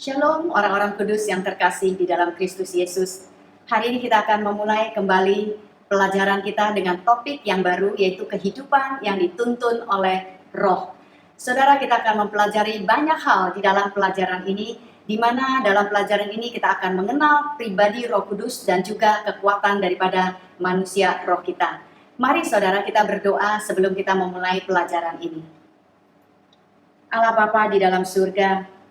Shalom orang-orang kudus yang terkasih di dalam Kristus Yesus. Hari ini kita akan memulai kembali pelajaran kita dengan topik yang baru, yaitu kehidupan yang dituntun oleh Roh. Saudara, kita akan mempelajari banyak hal di dalam pelajaran ini, di mana dalam pelajaran ini kita akan mengenal pribadi Roh Kudus dan juga kekuatan daripada manusia roh kita. Mari saudara, kita berdoa sebelum kita memulai pelajaran ini. Allah Bapa di dalam surga,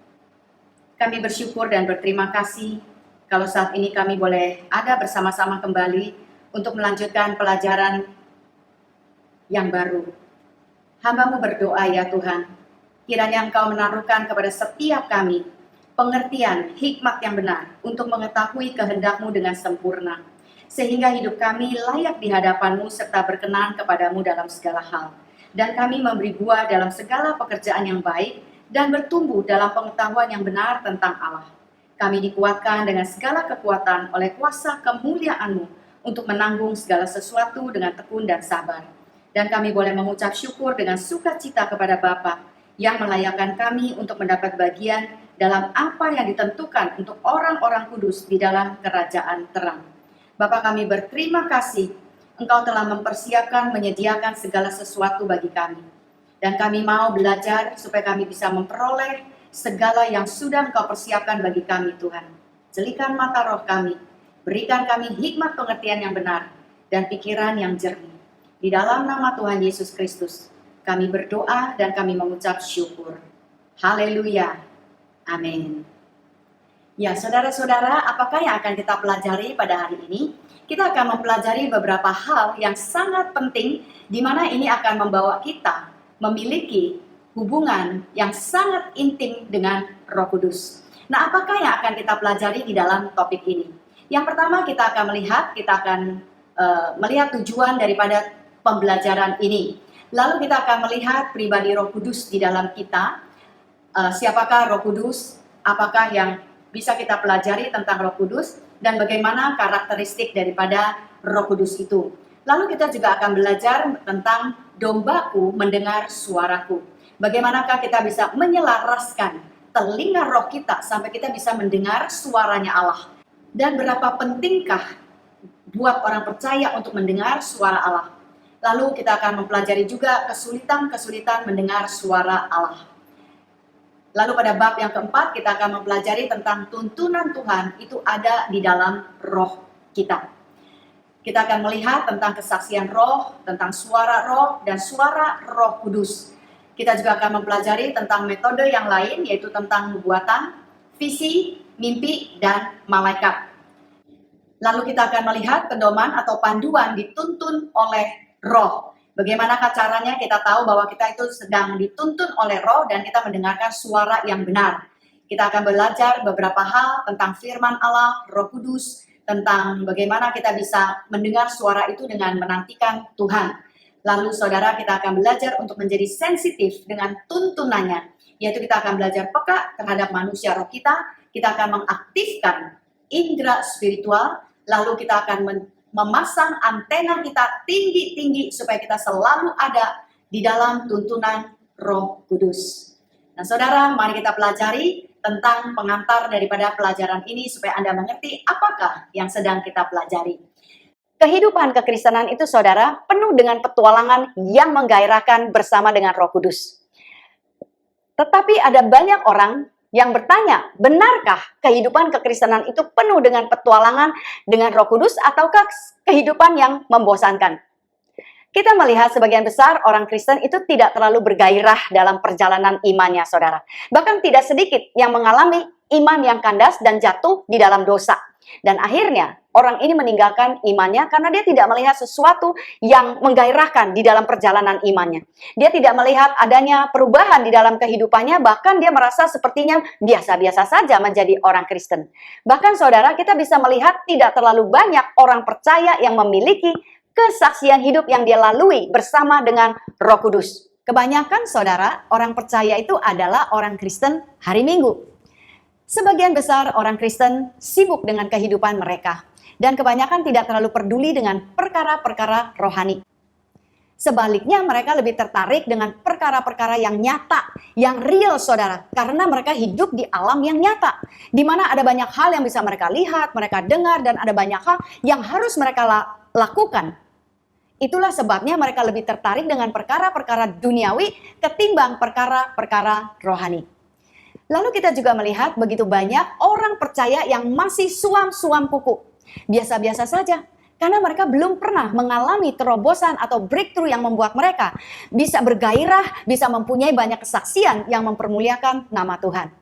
kami bersyukur dan berterima kasih kalau saat ini kami boleh ada bersama-sama kembali untuk melanjutkan pelajaran yang baru. Hamba-Mu berdoa ya Tuhan, kiranya Engkau menaruhkan kepada setiap kami pengertian, hikmat yang benar untuk mengetahui kehendak-Mu dengan sempurna, sehingga hidup kami layak di hadapan-Mu serta berkenan kepada-Mu dalam segala hal. Dan kami memberi buah dalam segala pekerjaan yang baik, dan bertumbuh dalam pengetahuan yang benar tentang Allah. Kami dikuatkan dengan segala kekuatan oleh kuasa kemuliaan-Mu untuk menanggung segala sesuatu dengan tekun dan sabar. Dan kami boleh mengucap syukur dengan sukacita kepada Bapa yang melayakkan kami untuk mendapat bagian dalam apa yang ditentukan untuk orang-orang kudus di dalam kerajaan terang. Bapa, kami berterima kasih Engkau telah mempersiapkan, menyediakan segala sesuatu bagi kami. Dan kami mau belajar supaya kami bisa memperoleh segala yang sudah Engkau persiapkan bagi kami Tuhan. Jelikan mata roh kami, berikan kami hikmat pengertian yang benar dan pikiran yang jernih. Di dalam nama Tuhan Yesus Kristus, kami berdoa dan kami mengucap syukur. Haleluya. Amin. Ya, saudara-saudara, apakah yang akan kita pelajari pada hari ini? Kita akan mempelajari beberapa hal yang sangat penting, di mana ini akan membawa kita memiliki hubungan yang sangat intim dengan Roh Kudus. Nah, apakah yang akan kita pelajari di dalam topik ini? Yang pertama kita akan melihat tujuan daripada pembelajaran ini. Lalu kita akan melihat pribadi Roh Kudus di dalam kita. Siapakah Roh Kudus? Apakah yang bisa kita pelajari tentang Roh Kudus? Dan bagaimana karakteristik daripada Roh Kudus itu? Lalu kita juga akan belajar tentang dombaku mendengar suaraku. Bagaimanakah kita bisa menyelaraskan telinga roh kita sampai kita bisa mendengar suaranya Allah. Dan berapa pentingkah buat orang percaya untuk mendengar suara Allah. Lalu kita akan mempelajari juga kesulitan-kesulitan mendengar suara Allah. Lalu pada bab yang keempat kita akan mempelajari tentang tuntunan Tuhan itu ada di dalam roh kita. Kita akan melihat tentang kesaksian roh, tentang suara roh, dan suara Roh Kudus. Kita juga akan mempelajari tentang metode yang lain, yaitu tentang nubuatan, visi, mimpi, dan malaikat. Lalu kita akan melihat pedoman atau panduan dituntun oleh roh. Bagaimanakah caranya kita tahu bahwa kita itu sedang dituntun oleh roh dan kita mendengarkan suara yang benar. Kita akan belajar beberapa hal tentang firman Allah, Roh Kudus, tentang bagaimana kita bisa mendengar suara itu dengan menantikan Tuhan. Lalu saudara, kita akan belajar untuk menjadi sensitif dengan tuntunannya, yaitu kita akan belajar peka terhadap manusia roh kita akan mengaktifkan indera spiritual, lalu kita akan memasang antena kita tinggi-tinggi supaya kita selalu ada di dalam tuntunan Roh Kudus. Nah saudara, mari kita pelajari tentang pengantar daripada pelajaran ini supaya Anda mengerti apakah yang sedang kita pelajari. Kehidupan kekristenan itu saudara penuh dengan petualangan yang menggairahkan bersama dengan Roh Kudus. Tetapi ada banyak orang yang bertanya, benarkah kehidupan kekristenan itu penuh dengan petualangan dengan Roh Kudus ataukah kehidupan yang membosankan? Kita melihat sebagian besar orang Kristen itu tidak terlalu bergairah dalam perjalanan imannya, saudara. Bahkan tidak sedikit yang mengalami iman yang kandas dan jatuh di dalam dosa. Dan akhirnya orang ini meninggalkan imannya karena dia tidak melihat sesuatu yang menggairahkan di dalam perjalanan imannya. Dia tidak melihat adanya perubahan di dalam kehidupannya, bahkan dia merasa sepertinya biasa-biasa saja menjadi orang Kristen. Bahkan saudara, kita bisa melihat tidak terlalu banyak orang percaya yang memiliki kesaksian hidup yang dia lalui bersama dengan Roh Kudus. Kebanyakan saudara, orang percaya itu adalah orang Kristen hari Minggu. Sebagian besar orang Kristen sibuk dengan kehidupan mereka dan kebanyakan tidak terlalu peduli dengan perkara-perkara rohani. Sebaliknya mereka lebih tertarik dengan perkara-perkara yang nyata, yang real saudara. Karena mereka hidup di alam yang nyata. Di mana ada banyak hal yang bisa mereka lihat, mereka dengar, dan ada banyak hal yang harus mereka lakukan. Itulah sebabnya mereka lebih tertarik dengan perkara-perkara duniawi ketimbang perkara-perkara rohani. Lalu kita juga melihat begitu banyak orang percaya yang masih suam-suam kuku. Biasa-biasa saja. Karena mereka belum pernah mengalami terobosan atau breakthrough yang membuat mereka bisa bergairah, bisa mempunyai banyak kesaksian yang mempermuliakan nama Tuhan.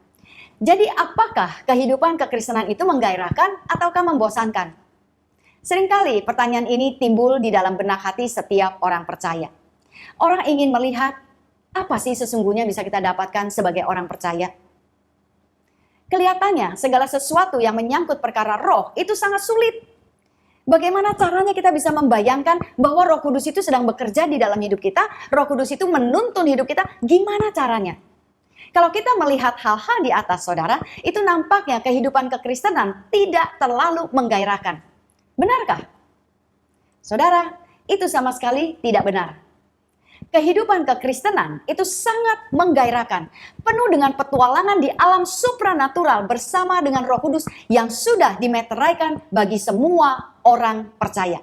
Jadi apakah kehidupan kekristenan itu menggairahkan ataukah membosankan? Seringkali pertanyaan ini timbul di dalam benak hati setiap orang percaya. Orang ingin melihat apa sih sesungguhnya bisa kita dapatkan sebagai orang percaya. Kelihatannya segala sesuatu yang menyangkut perkara roh itu sangat sulit. Bagaimana caranya kita bisa membayangkan bahwa Roh Kudus itu sedang bekerja di dalam hidup kita, Roh Kudus itu menuntun hidup kita, gimana caranya? Kalau kita melihat hal-hal di atas saudara, itu nampaknya kehidupan kekristenan tidak terlalu menggairahkan. Benarkah? Saudara, itu sama sekali tidak benar. Kehidupan kekristenan itu sangat menggairahkan, penuh dengan petualangan di alam supranatural bersama dengan Roh Kudus yang sudah dimeteraikan bagi semua orang percaya.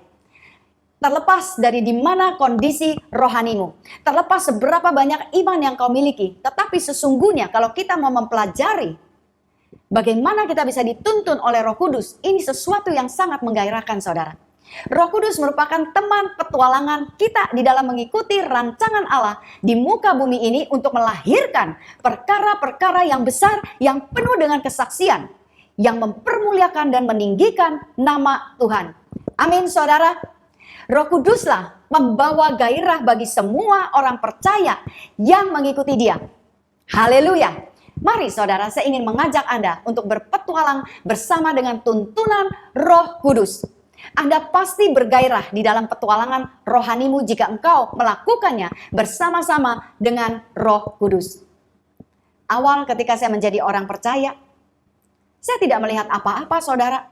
Terlepas dari di mana kondisi rohanimu, terlepas seberapa banyak iman yang kau miliki, tetapi sesungguhnya kalau kita mau mempelajari bagaimana kita bisa dituntun oleh Roh Kudus, ini sesuatu yang sangat menggairahkan saudara. Roh Kudus merupakan teman petualangan kita di dalam mengikuti rancangan Allah di muka bumi ini untuk melahirkan perkara-perkara yang besar yang penuh dengan kesaksian yang mempermuliakan dan meninggikan nama Tuhan. Amin saudara. Roh Kuduslah membawa gairah bagi semua orang percaya yang mengikuti Dia. Haleluya. Mari saudara, saya ingin mengajak Anda untuk berpetualang bersama dengan tuntunan Roh Kudus. Anda pasti bergairah di dalam petualangan rohanimu jika engkau melakukannya bersama-sama dengan Roh Kudus. Awal ketika saya menjadi orang percaya, saya tidak melihat apa-apa saudara.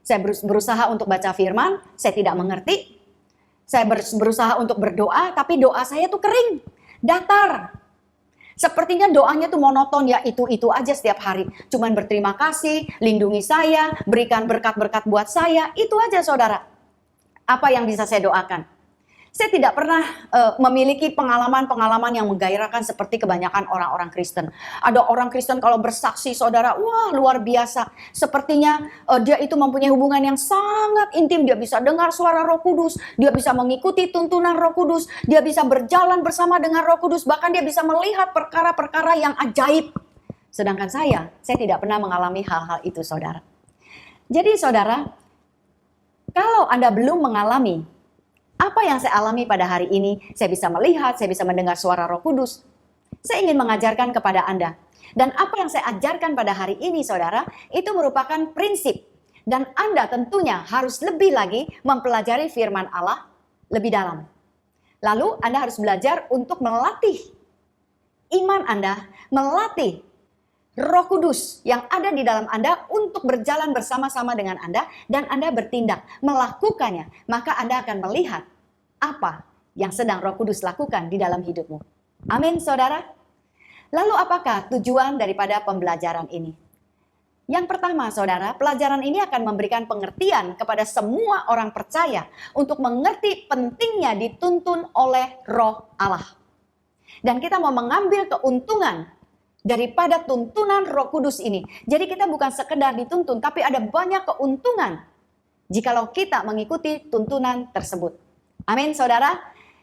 Saya berusaha untuk baca firman, saya tidak mengerti. Saya berusaha untuk berdoa, tapi doa saya tuh kering, datar. Sepertinya doanya tuh monoton, ya itu aja setiap hari. Cuman berterima kasih, lindungi saya, berikan berkat-berkat buat saya, itu aja saudara. Apa yang bisa saya doakan? Saya tidak pernah memiliki pengalaman-pengalaman yang menggairahkan seperti kebanyakan orang-orang Kristen. Ada orang Kristen kalau bersaksi saudara, wah luar biasa. Sepertinya dia itu mempunyai hubungan yang sangat intim. Dia bisa dengar suara Roh Kudus, dia bisa mengikuti tuntunan Roh Kudus, dia bisa berjalan bersama dengan Roh Kudus, bahkan dia bisa melihat perkara-perkara yang ajaib. Sedangkan saya tidak pernah mengalami hal-hal itu saudara. Jadi saudara, kalau Anda belum mengalami apa yang saya alami pada hari ini, saya bisa melihat, saya bisa mendengar suara Roh Kudus. Saya ingin mengajarkan kepada Anda. Dan apa yang saya ajarkan pada hari ini, saudara, itu merupakan prinsip. Dan Anda tentunya harus lebih lagi mempelajari firman Allah lebih dalam. Lalu Anda harus belajar untuk melatih iman Anda, melatih Roh Kudus yang ada di dalam Anda untuk berjalan bersama-sama dengan Anda dan Anda bertindak, melakukannya, maka Anda akan melihat apa yang sedang Roh Kudus lakukan di dalam hidupmu. Amin, saudara. Lalu apakah tujuan daripada pembelajaran ini? Yang pertama, saudara, pelajaran ini akan memberikan pengertian kepada semua orang percaya untuk mengerti pentingnya dituntun oleh Roh Allah. Dan kita mau mengambil keuntungan daripada tuntunan Roh Kudus ini. Jadi kita bukan sekedar dituntun, tapi ada banyak keuntungan jikalau kita mengikuti tuntunan tersebut. Amin, saudara.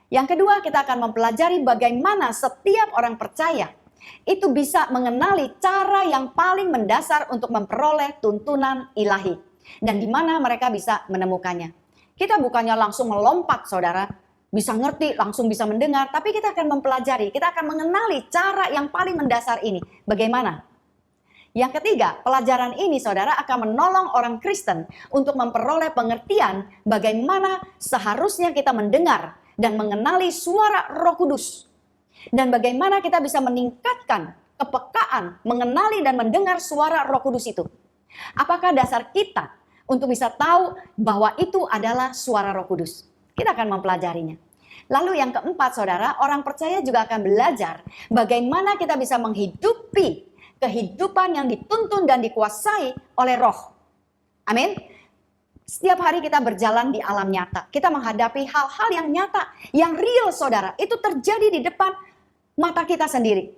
Yang kedua, kita akan mempelajari bagaimana setiap orang percaya itu bisa mengenali cara yang paling mendasar untuk memperoleh tuntunan ilahi. Dan di mana mereka bisa menemukannya. Kita bukannya langsung melompat, saudara. Bisa ngerti, langsung bisa mendengar, tapi kita akan mempelajari, kita akan mengenali cara yang paling mendasar ini. Bagaimana? Yang ketiga, pelajaran ini saudara akan menolong orang Kristen untuk memperoleh pengertian bagaimana seharusnya kita mendengar dan mengenali suara Roh Kudus. Dan bagaimana kita bisa meningkatkan kepekaan mengenali dan mendengar suara Roh Kudus itu. Apakah dasar kita untuk bisa tahu bahwa itu adalah suara Roh Kudus? Kita akan mempelajarinya. Lalu yang keempat, saudara, orang percaya juga akan belajar bagaimana kita bisa menghidupi kehidupan yang dituntun dan dikuasai oleh Roh. Amin. Setiap hari kita berjalan di alam nyata, kita menghadapi hal-hal yang nyata, yang real, saudara. Itu terjadi di depan mata kita sendiri.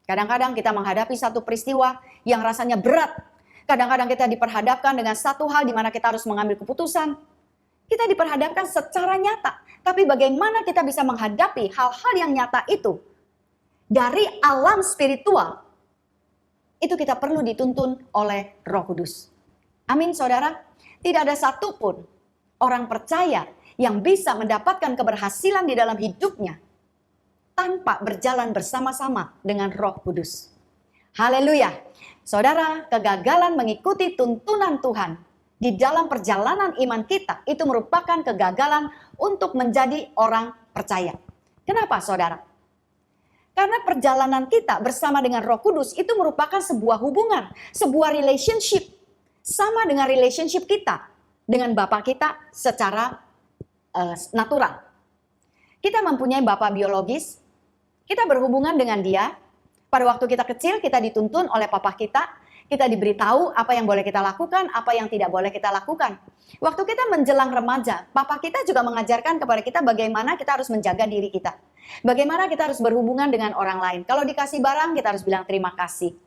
Kadang-kadang kita menghadapi satu peristiwa yang rasanya berat. Kadang-kadang kita diperhadapkan dengan satu hal di mana kita harus mengambil keputusan. Kita diperhadapkan secara nyata. Tapi bagaimana kita bisa menghadapi hal-hal yang nyata itu dari alam spiritual? Itu kita perlu dituntun oleh Roh Kudus. Amin, saudara. Tidak ada satupun orang percaya yang bisa mendapatkan keberhasilan di dalam hidupnya tanpa berjalan bersama-sama dengan Roh Kudus. Haleluya. Saudara, kegagalan mengikuti tuntunan Tuhan di dalam perjalanan iman kita itu merupakan kegagalan untuk menjadi orang percaya. Kenapa, saudara? Karena perjalanan kita bersama dengan Roh Kudus itu merupakan sebuah hubungan, sebuah relationship. Sama dengan relationship kita dengan Bapa kita secara natural. Kita mempunyai Bapa biologis, kita berhubungan dengan dia. Pada waktu kita kecil, kita dituntun oleh Papa kita diberitahu apa yang boleh kita lakukan, apa yang tidak boleh kita lakukan. Waktu kita menjelang remaja, Papa kita juga mengajarkan kepada kita bagaimana kita harus menjaga diri kita. Bagaimana kita harus berhubungan dengan orang lain. Kalau dikasih barang, kita harus bilang terima kasih.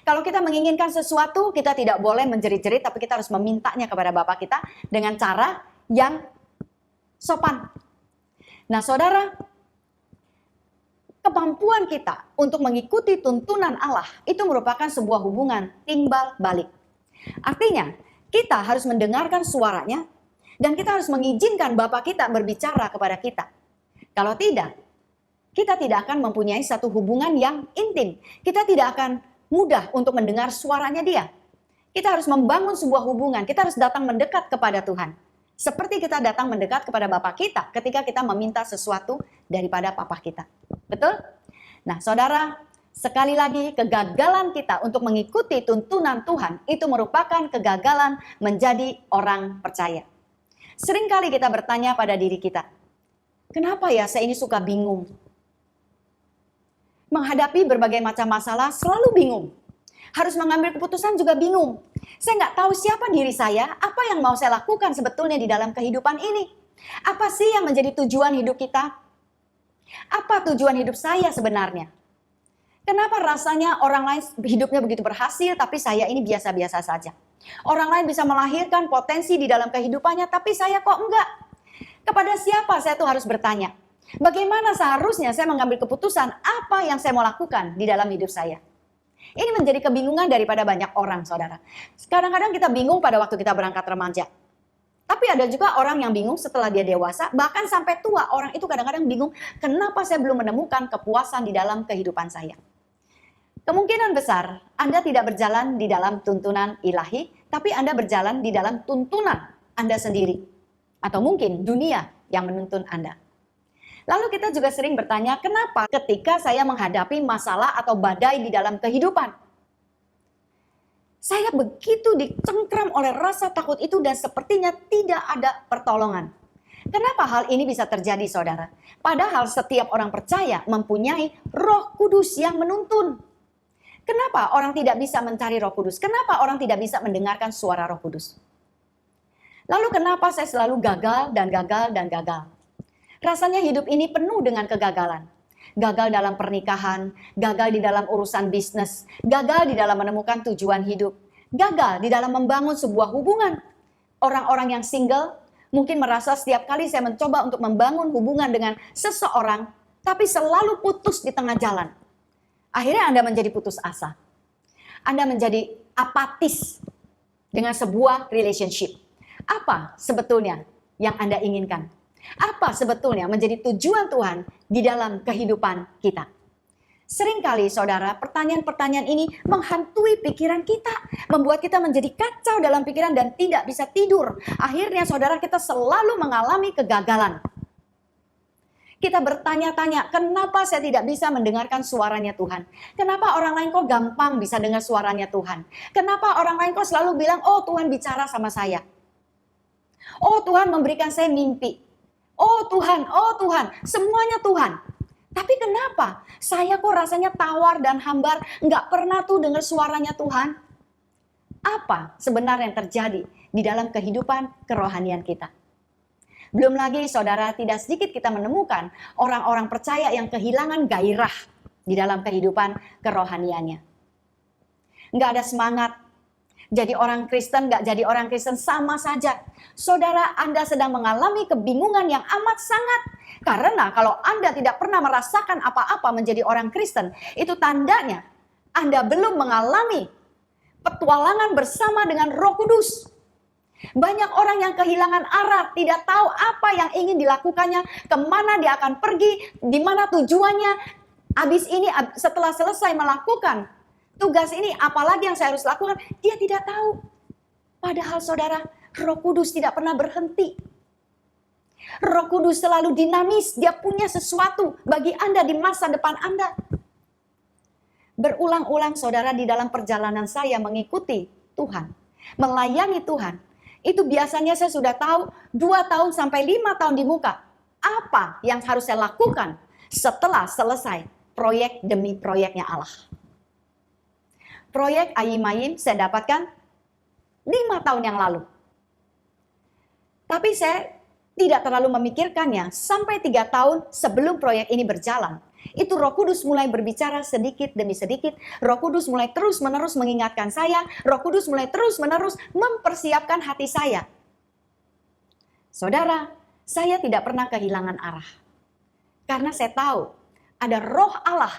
Kalau kita menginginkan sesuatu, kita tidak boleh menjerit-jerit, tapi kita harus memintanya kepada Bapa kita dengan cara yang sopan. Nah, saudara, kemampuan kita untuk mengikuti tuntunan Allah itu merupakan sebuah hubungan timbal balik. Artinya, kita harus mendengarkan suaranya dan kita harus mengizinkan Bapa kita berbicara kepada kita. Kalau tidak, kita tidak akan mempunyai satu hubungan yang intim. Kita tidak akan mudah untuk mendengar suaranya dia. Kita harus membangun sebuah hubungan. Kita harus datang mendekat kepada Tuhan. Seperti kita datang mendekat kepada Bapa kita ketika kita meminta sesuatu daripada Papa kita. Betul? Nah, saudara, sekali lagi kegagalan kita untuk mengikuti tuntunan Tuhan itu merupakan kegagalan menjadi orang percaya. Seringkali kita bertanya pada diri kita, kenapa ya saya ini suka bingung? Menghadapi berbagai macam masalah selalu bingung. Harus mengambil keputusan juga bingung. Saya nggak tahu siapa diri saya, apa yang mau saya lakukan sebetulnya di dalam kehidupan ini. Apa sih yang menjadi tujuan hidup kita? Apa tujuan hidup saya sebenarnya? Kenapa rasanya orang lain hidupnya begitu berhasil, tapi saya ini biasa-biasa saja? Orang lain bisa melahirkan potensi di dalam kehidupannya, tapi saya kok enggak? Kepada siapa saya tuh harus bertanya? Bagaimana seharusnya saya mengambil keputusan apa yang saya mau lakukan di dalam hidup saya? Ini menjadi kebingungan daripada banyak orang, saudara. Kadang-kadang kita bingung pada waktu kita berangkat remaja. Tapi ada juga orang yang bingung setelah dia dewasa, bahkan sampai tua. Orang itu kadang-kadang bingung, kenapa saya belum menemukan kepuasan di dalam kehidupan saya? Kemungkinan besar Anda tidak berjalan di dalam tuntunan ilahi, tapi Anda berjalan di dalam tuntunan Anda sendiri. Atau mungkin dunia yang menuntun Anda. Lalu kita juga sering bertanya, kenapa ketika saya menghadapi masalah atau badai di dalam kehidupan? Saya begitu dicengkram oleh rasa takut itu dan sepertinya tidak ada pertolongan. Kenapa hal ini bisa terjadi, saudara? Padahal setiap orang percaya mempunyai Roh Kudus yang menuntun. Kenapa orang tidak bisa mencari Roh Kudus? Kenapa orang tidak bisa mendengarkan suara Roh Kudus? Lalu kenapa saya selalu gagal dan gagal dan gagal? Rasanya hidup ini penuh dengan kegagalan. Gagal dalam pernikahan, gagal di dalam urusan bisnis, gagal di dalam menemukan tujuan hidup, gagal di dalam membangun sebuah hubungan. Orang-orang yang single mungkin merasa setiap kali saya mencoba untuk membangun hubungan dengan seseorang, tapi selalu putus di tengah jalan. Akhirnya Anda menjadi putus asa. Anda menjadi apatis dengan sebuah relationship. Apa sebetulnya yang Anda inginkan? Apa sebetulnya menjadi tujuan Tuhan di dalam kehidupan kita? Seringkali, saudara, pertanyaan-pertanyaan ini menghantui pikiran kita, membuat kita menjadi kacau dalam pikiran dan tidak bisa tidur. Akhirnya, saudara, kita selalu mengalami kegagalan. Kita bertanya-tanya, kenapa saya tidak bisa mendengarkan suaranya Tuhan? Kenapa orang lain kok gampang bisa dengar suaranya Tuhan? Kenapa orang lain kok selalu bilang, oh Tuhan bicara sama saya? Oh Tuhan memberikan saya mimpi. oh Tuhan, semuanya Tuhan. Tapi kenapa saya kok rasanya tawar dan hambar, nggak pernah tuh dengar suaranya Tuhan? Apa sebenarnya yang terjadi di dalam kehidupan kerohanian kita? Belum lagi saudara, tidak sedikit kita menemukan orang-orang percaya yang kehilangan gairah di dalam kehidupan kerohaniannya. Nggak ada semangat. Jadi orang Kristen, nggak jadi orang Kristen sama saja. Saudara, Anda sedang mengalami kebingungan yang amat sangat. Karena kalau Anda tidak pernah merasakan apa-apa menjadi orang Kristen, itu tandanya Anda belum mengalami petualangan bersama dengan Roh Kudus. Banyak orang yang kehilangan arah, tidak tahu apa yang ingin dilakukannya, kemana dia akan pergi, di mana tujuannya. Habis ini, setelah selesai melakukan tugas ini, apalagi yang saya harus lakukan, dia tidak tahu. Padahal saudara, Roh Kudus tidak pernah berhenti. Roh Kudus selalu dinamis, dia punya sesuatu bagi Anda di masa depan Anda. Berulang-ulang saudara, di dalam perjalanan saya mengikuti Tuhan, melayani Tuhan, itu biasanya saya sudah tahu 2 tahun sampai 5 tahun di muka. Apa yang harus saya lakukan setelah selesai proyek demi proyeknya Allah. Proyek Ayimayim saya dapatkan 5 tahun yang lalu. Tapi saya tidak terlalu memikirkannya sampai 3 tahun sebelum proyek ini berjalan. Itu Roh Kudus mulai berbicara sedikit demi sedikit. Roh Kudus mulai terus-menerus mengingatkan saya. Roh Kudus mulai terus-menerus mempersiapkan hati saya. Saudara, saya tidak pernah kehilangan arah. Karena saya tahu ada Roh Allah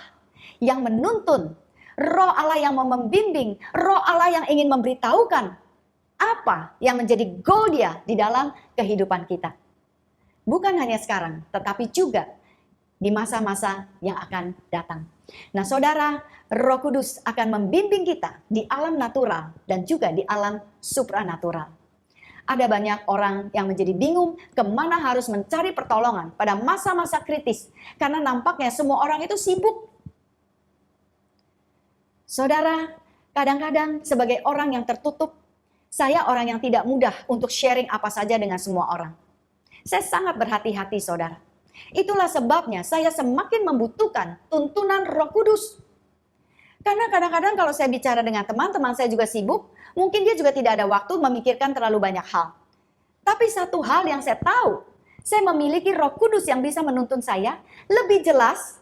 yang menuntun, Roh Allah yang membimbing, Roh Allah yang ingin memberitahukan apa yang menjadi goal dia di dalam kehidupan kita. Bukan hanya sekarang, tetapi juga di masa-masa yang akan datang. Nah saudara, Roh Kudus akan membimbing kita di alam natural dan juga di alam supranatural. Ada banyak orang yang menjadi bingung kemana harus mencari pertolongan pada masa-masa kritis. Karena nampaknya semua orang itu sibuk. Saudara, kadang-kadang sebagai orang yang tertutup, saya orang yang tidak mudah untuk sharing apa saja dengan semua orang. Saya sangat berhati-hati saudara. Itulah sebabnya saya semakin membutuhkan tuntunan Roh Kudus. Karena kadang-kadang kalau saya bicara dengan teman-teman saya juga sibuk, mungkin dia juga tidak ada waktu memikirkan terlalu banyak hal. Tapi satu hal yang saya tahu, saya memiliki Roh Kudus yang bisa menuntun saya lebih jelas,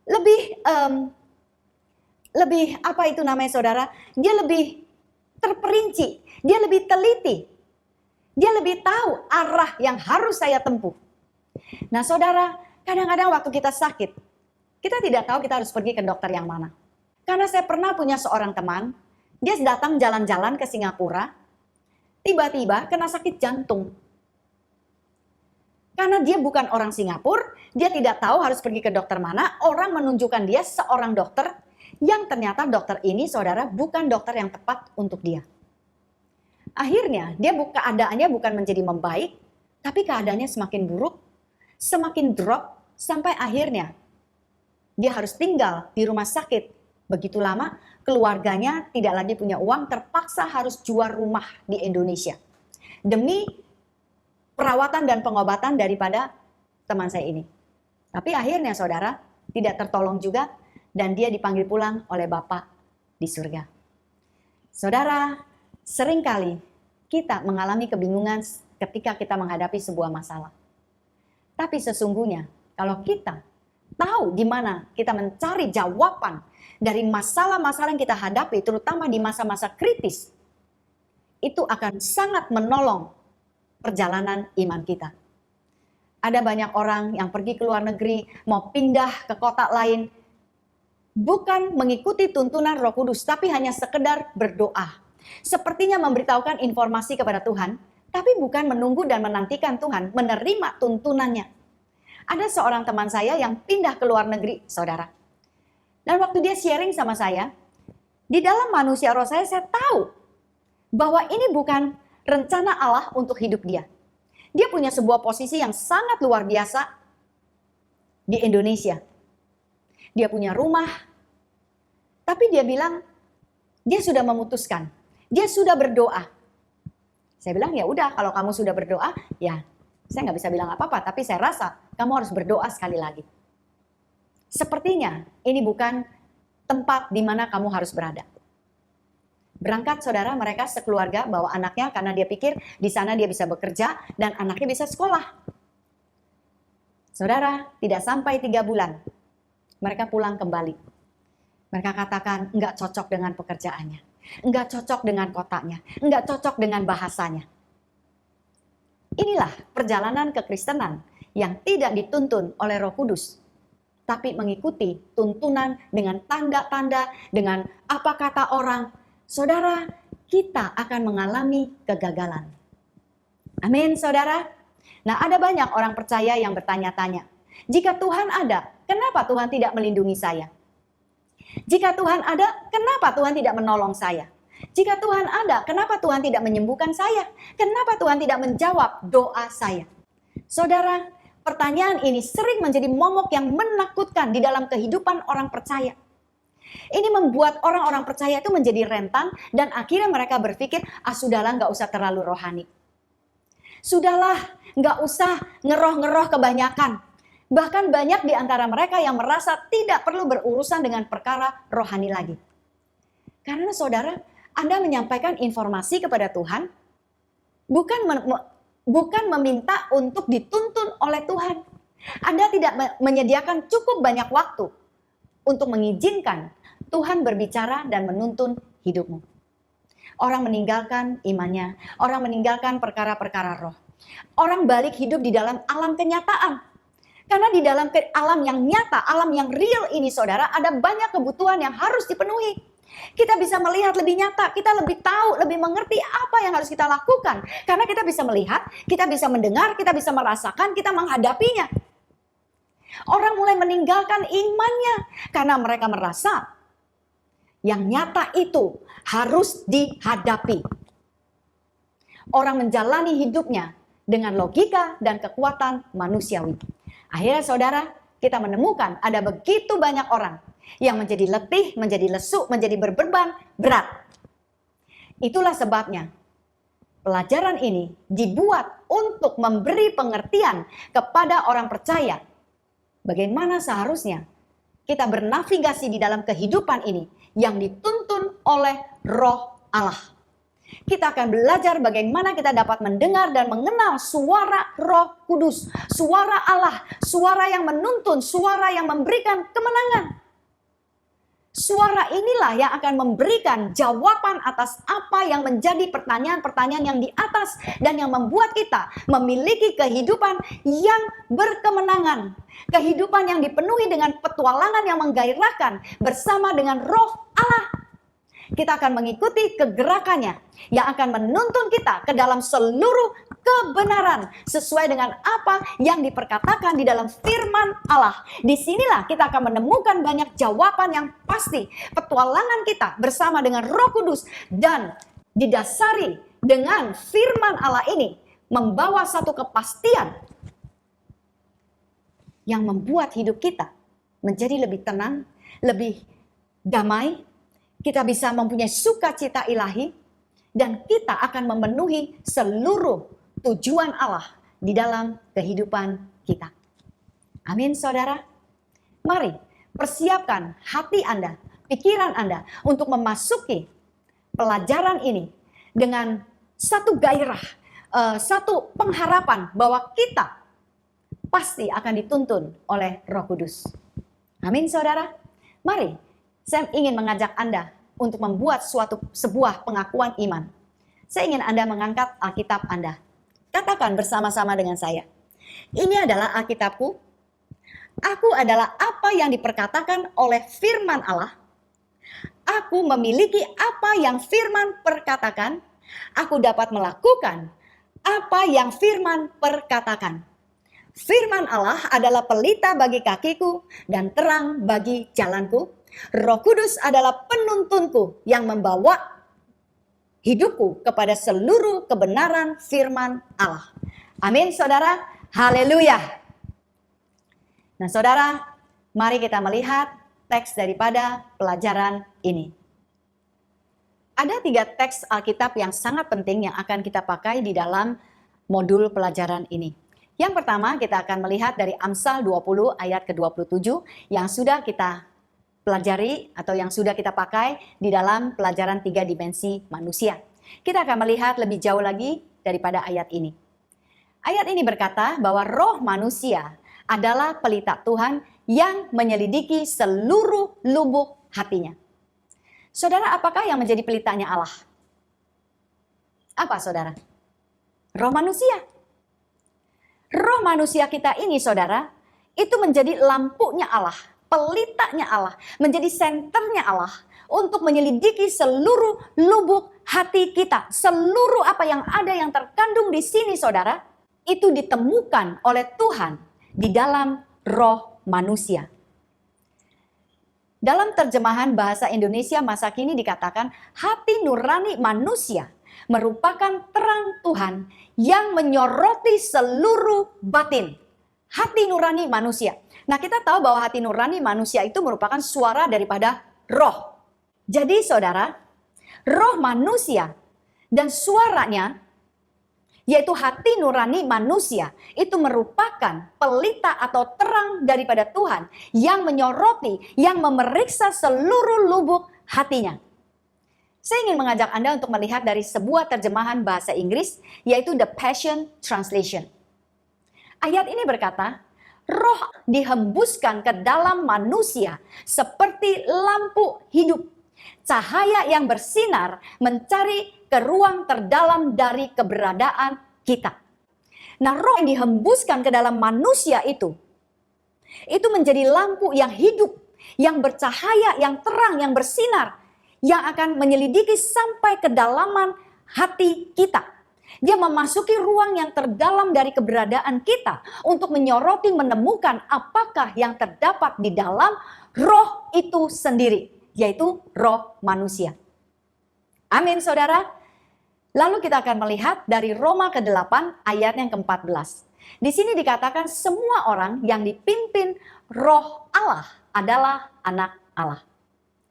lebih apa itu namanya saudara? Dia lebih terperinci, dia lebih teliti, dia lebih tahu arah yang harus saya tempuh. Nah saudara, kadang-kadang waktu kita sakit, kita tidak tahu kita harus pergi ke dokter yang mana. Karena saya pernah punya seorang teman, dia datang jalan-jalan ke Singapura, tiba-tiba kena sakit jantung. Karena dia bukan orang Singapura, dia tidak tahu harus pergi ke dokter mana, orang menunjukkan dia seorang dokter, yang ternyata dokter ini saudara bukan dokter yang tepat untuk dia. Akhirnya dia keadaannya bukan menjadi membaik, tapi keadaannya semakin buruk, semakin drop, sampai akhirnya dia harus tinggal di rumah sakit. Begitu lama, keluarganya tidak lagi punya uang, terpaksa harus jual rumah di Indonesia. Demi perawatan dan pengobatan daripada teman saya ini. Tapi akhirnya saudara, tidak tertolong juga, dan dia dipanggil pulang oleh Bapa di surga. Saudara, seringkali kita mengalami kebingungan ketika kita menghadapi sebuah masalah. Tapi sesungguhnya kalau kita tahu di mana kita mencari jawaban dari masalah-masalah yang kita hadapi, terutama di masa-masa kritis, itu akan sangat menolong perjalanan iman kita. Ada banyak orang yang pergi ke luar negeri, mau pindah ke kota lain, bukan mengikuti tuntunan Roh Kudus, tapi hanya sekedar berdoa. Sepertinya memberitahukan informasi kepada Tuhan, tapi bukan menunggu dan menantikan Tuhan menerima tuntunannya. Ada seorang teman saya yang pindah ke luar negeri, saudara. Dan waktu dia sharing sama saya, di dalam manusia roh saya tahu bahwa ini bukan rencana Allah untuk hidup dia. Dia punya sebuah posisi yang sangat luar biasa di Indonesia. Dia punya rumah, tapi dia bilang dia sudah memutuskan, dia sudah berdoa. Saya bilang ya udah, kalau kamu sudah berdoa, ya Saya nggak bisa bilang apa-apa, tapi saya rasa kamu harus berdoa sekali lagi. Sepertinya ini bukan tempat di mana kamu harus berada. Berangkat saudara, mereka sekeluarga bawa anaknya karena dia pikir di sana dia bisa bekerja dan anaknya bisa sekolah. Saudara, tidak sampai 3 bulan, mereka pulang kembali. Mereka katakan enggak cocok dengan pekerjaannya, enggak cocok dengan kotanya, enggak cocok dengan bahasanya. Inilah perjalanan kekristenan yang tidak dituntun oleh Roh Kudus, tapi mengikuti tuntunan dengan tanda-tanda, dengan apa kata orang. Saudara, kita akan mengalami kegagalan. Amin, saudara. Nah, ada banyak orang percaya yang bertanya-tanya, jika Tuhan ada, kenapa Tuhan tidak melindungi saya? Jika Tuhan ada, kenapa Tuhan tidak menolong saya? Jika Tuhan ada, kenapa Tuhan tidak menyembuhkan saya? Kenapa Tuhan tidak menjawab doa saya? Saudara, pertanyaan ini sering menjadi momok yang menakutkan di dalam kehidupan orang percaya. Ini membuat orang-orang percaya itu menjadi rentan dan akhirnya mereka berpikir, sudahlah nggak usah terlalu rohani. Sudahlah nggak usah ngeroh-ngeroh kebanyakan. Bahkan banyak di antara mereka yang merasa tidak perlu berurusan dengan perkara rohani lagi. Karena saudara, Anda menyampaikan informasi kepada Tuhan, bukan meminta untuk dituntun oleh Tuhan. Anda tidak menyediakan cukup banyak waktu untuk mengizinkan Tuhan berbicara dan menuntun hidupmu. Orang meninggalkan imannya, orang meninggalkan perkara-perkara roh. Orang balik hidup di dalam alam kenyataan. Karena di dalam alam yang nyata, alam yang real ini saudara, ada banyak kebutuhan yang harus dipenuhi. Kita bisa melihat lebih nyata, kita lebih tahu, lebih mengerti apa yang harus kita lakukan. Karena kita bisa melihat, kita bisa mendengar, kita bisa merasakan, kita menghadapinya. Orang mulai meninggalkan imannya karena mereka merasa yang nyata itu harus dihadapi. Orang menjalani hidupnya dengan logika dan kekuatan manusiawi. Akhirnya saudara, kita menemukan ada begitu banyak orang yang menjadi letih, menjadi lesu, menjadi berbeban berat. Itulah sebabnya pelajaran ini dibuat untuk memberi pengertian kepada orang percaya bagaimana seharusnya kita bernavigasi di dalam kehidupan ini yang dituntun oleh Roh Allah. Kita akan belajar bagaimana kita dapat mendengar dan mengenal suara Roh Kudus, suara Allah, suara yang menuntun, suara yang memberikan kemenangan. Suara inilah yang akan memberikan jawaban atas apa yang menjadi pertanyaan-pertanyaan yang di atas dan yang membuat kita memiliki kehidupan yang berkemenangan. Kehidupan yang dipenuhi dengan petualangan yang menggairahkan bersama dengan Roh Allah. Kita akan mengikuti kegerakannya yang akan menuntun kita ke dalam seluruh kebenaran sesuai dengan apa yang diperkatakan di dalam firman Allah. Disinilah kita akan menemukan banyak jawaban yang pasti. Petualangan kita bersama dengan Roh Kudus dan didasari dengan firman Allah ini membawa satu kepastian yang membuat hidup kita menjadi lebih tenang, lebih damai. Kita bisa mempunyai sukacita ilahi dan kita akan memenuhi seluruh tujuan Allah di dalam kehidupan kita. Amin saudara. Mari persiapkan hati Anda, pikiran Anda untuk memasuki pelajaran ini dengan satu gairah, satu pengharapan bahwa kita pasti akan dituntun oleh Roh Kudus. Amin saudara. Mari. Saya ingin mengajak Anda untuk membuat sebuah pengakuan iman. Saya ingin Anda mengangkat Alkitab Anda. Katakan bersama-sama dengan saya. Ini adalah Alkitabku. Aku adalah apa yang diperkatakan oleh firman Allah. Aku memiliki apa yang firman perkatakan. Aku dapat melakukan apa yang firman perkatakan. Firman Allah adalah pelita bagi kakiku dan terang bagi jalanku. Roh Kudus adalah penuntunku yang membawa hidupku kepada seluruh kebenaran firman Allah. Amin saudara, haleluya. Nah saudara, mari kita melihat teks daripada pelajaran ini. Ada 3 teks Alkitab yang sangat penting yang akan kita pakai di dalam modul pelajaran ini. Yang pertama kita akan melihat dari Amsal 20 ayat ke-27 yang sudah kita pelajari atau yang sudah kita pakai di dalam pelajaran 3 dimensi manusia. Kita akan melihat lebih jauh lagi daripada ayat ini. Ayat ini berkata bahwa roh manusia adalah pelita Tuhan yang menyelidiki seluruh lubuk hatinya. Saudara, apakah yang menjadi pelitanya Allah? Apa saudara? Roh manusia. Roh manusia kita ini saudara, itu menjadi lampunya Allah, pelitanya Allah, menjadi senternya Allah untuk menyelidiki seluruh lubuk hati kita. Seluruh apa yang ada yang terkandung di sini saudara, itu ditemukan oleh Tuhan di dalam roh manusia. Dalam terjemahan bahasa Indonesia masa kini dikatakan hati nurani manusia merupakan terang Tuhan yang menyoroti seluruh batin. Hati nurani manusia. Nah, kita tahu bahwa hati nurani manusia itu merupakan suara daripada roh. Jadi saudara, roh manusia dan suaranya, yaitu hati nurani manusia, itu merupakan pelita atau terang daripada Tuhan yang menyoroti, yang memeriksa seluruh lubuk hatinya. Saya ingin mengajak Anda untuk melihat dari sebuah terjemahan bahasa Inggris, yaitu The Passion Translation. Ayat ini berkata, roh dihembuskan ke dalam manusia seperti lampu hidup. Cahaya yang bersinar mencari ke ruang terdalam dari keberadaan kita. Nah, roh yang dihembuskan ke dalam manusia itu menjadi lampu yang hidup, yang bercahaya, yang terang, yang bersinar, yang akan menyelidiki sampai kedalaman hati kita. Dia memasuki ruang yang terdalam dari keberadaan kita untuk menyoroti, menemukan apakah yang terdapat di dalam roh itu sendiri, yaitu roh manusia. Amin saudara. Lalu kita akan melihat dari Roma ke-8 ayat yang ke-14. Di sini dikatakan semua orang yang dipimpin roh Allah adalah anak Allah.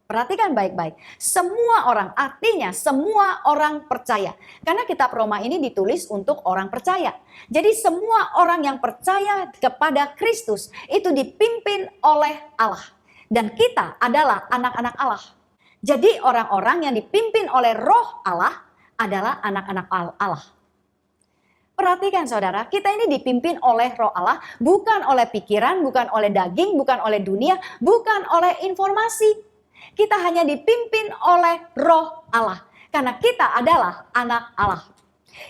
Perhatikan baik-baik. Semua orang, artinya semua orang percaya. Karena kitab Roma ini ditulis untuk orang percaya. Jadi semua orang yang percaya kepada Kristus itu dipimpin oleh Allah. Dan kita adalah anak-anak Allah. Jadi orang-orang yang dipimpin oleh roh Allah adalah anak-anak Allah. Perhatikan saudara, kita ini dipimpin oleh roh Allah, bukan oleh pikiran, bukan oleh daging, bukan oleh dunia, bukan oleh informasi. Kita hanya dipimpin oleh roh Allah. Karena kita adalah anak Allah.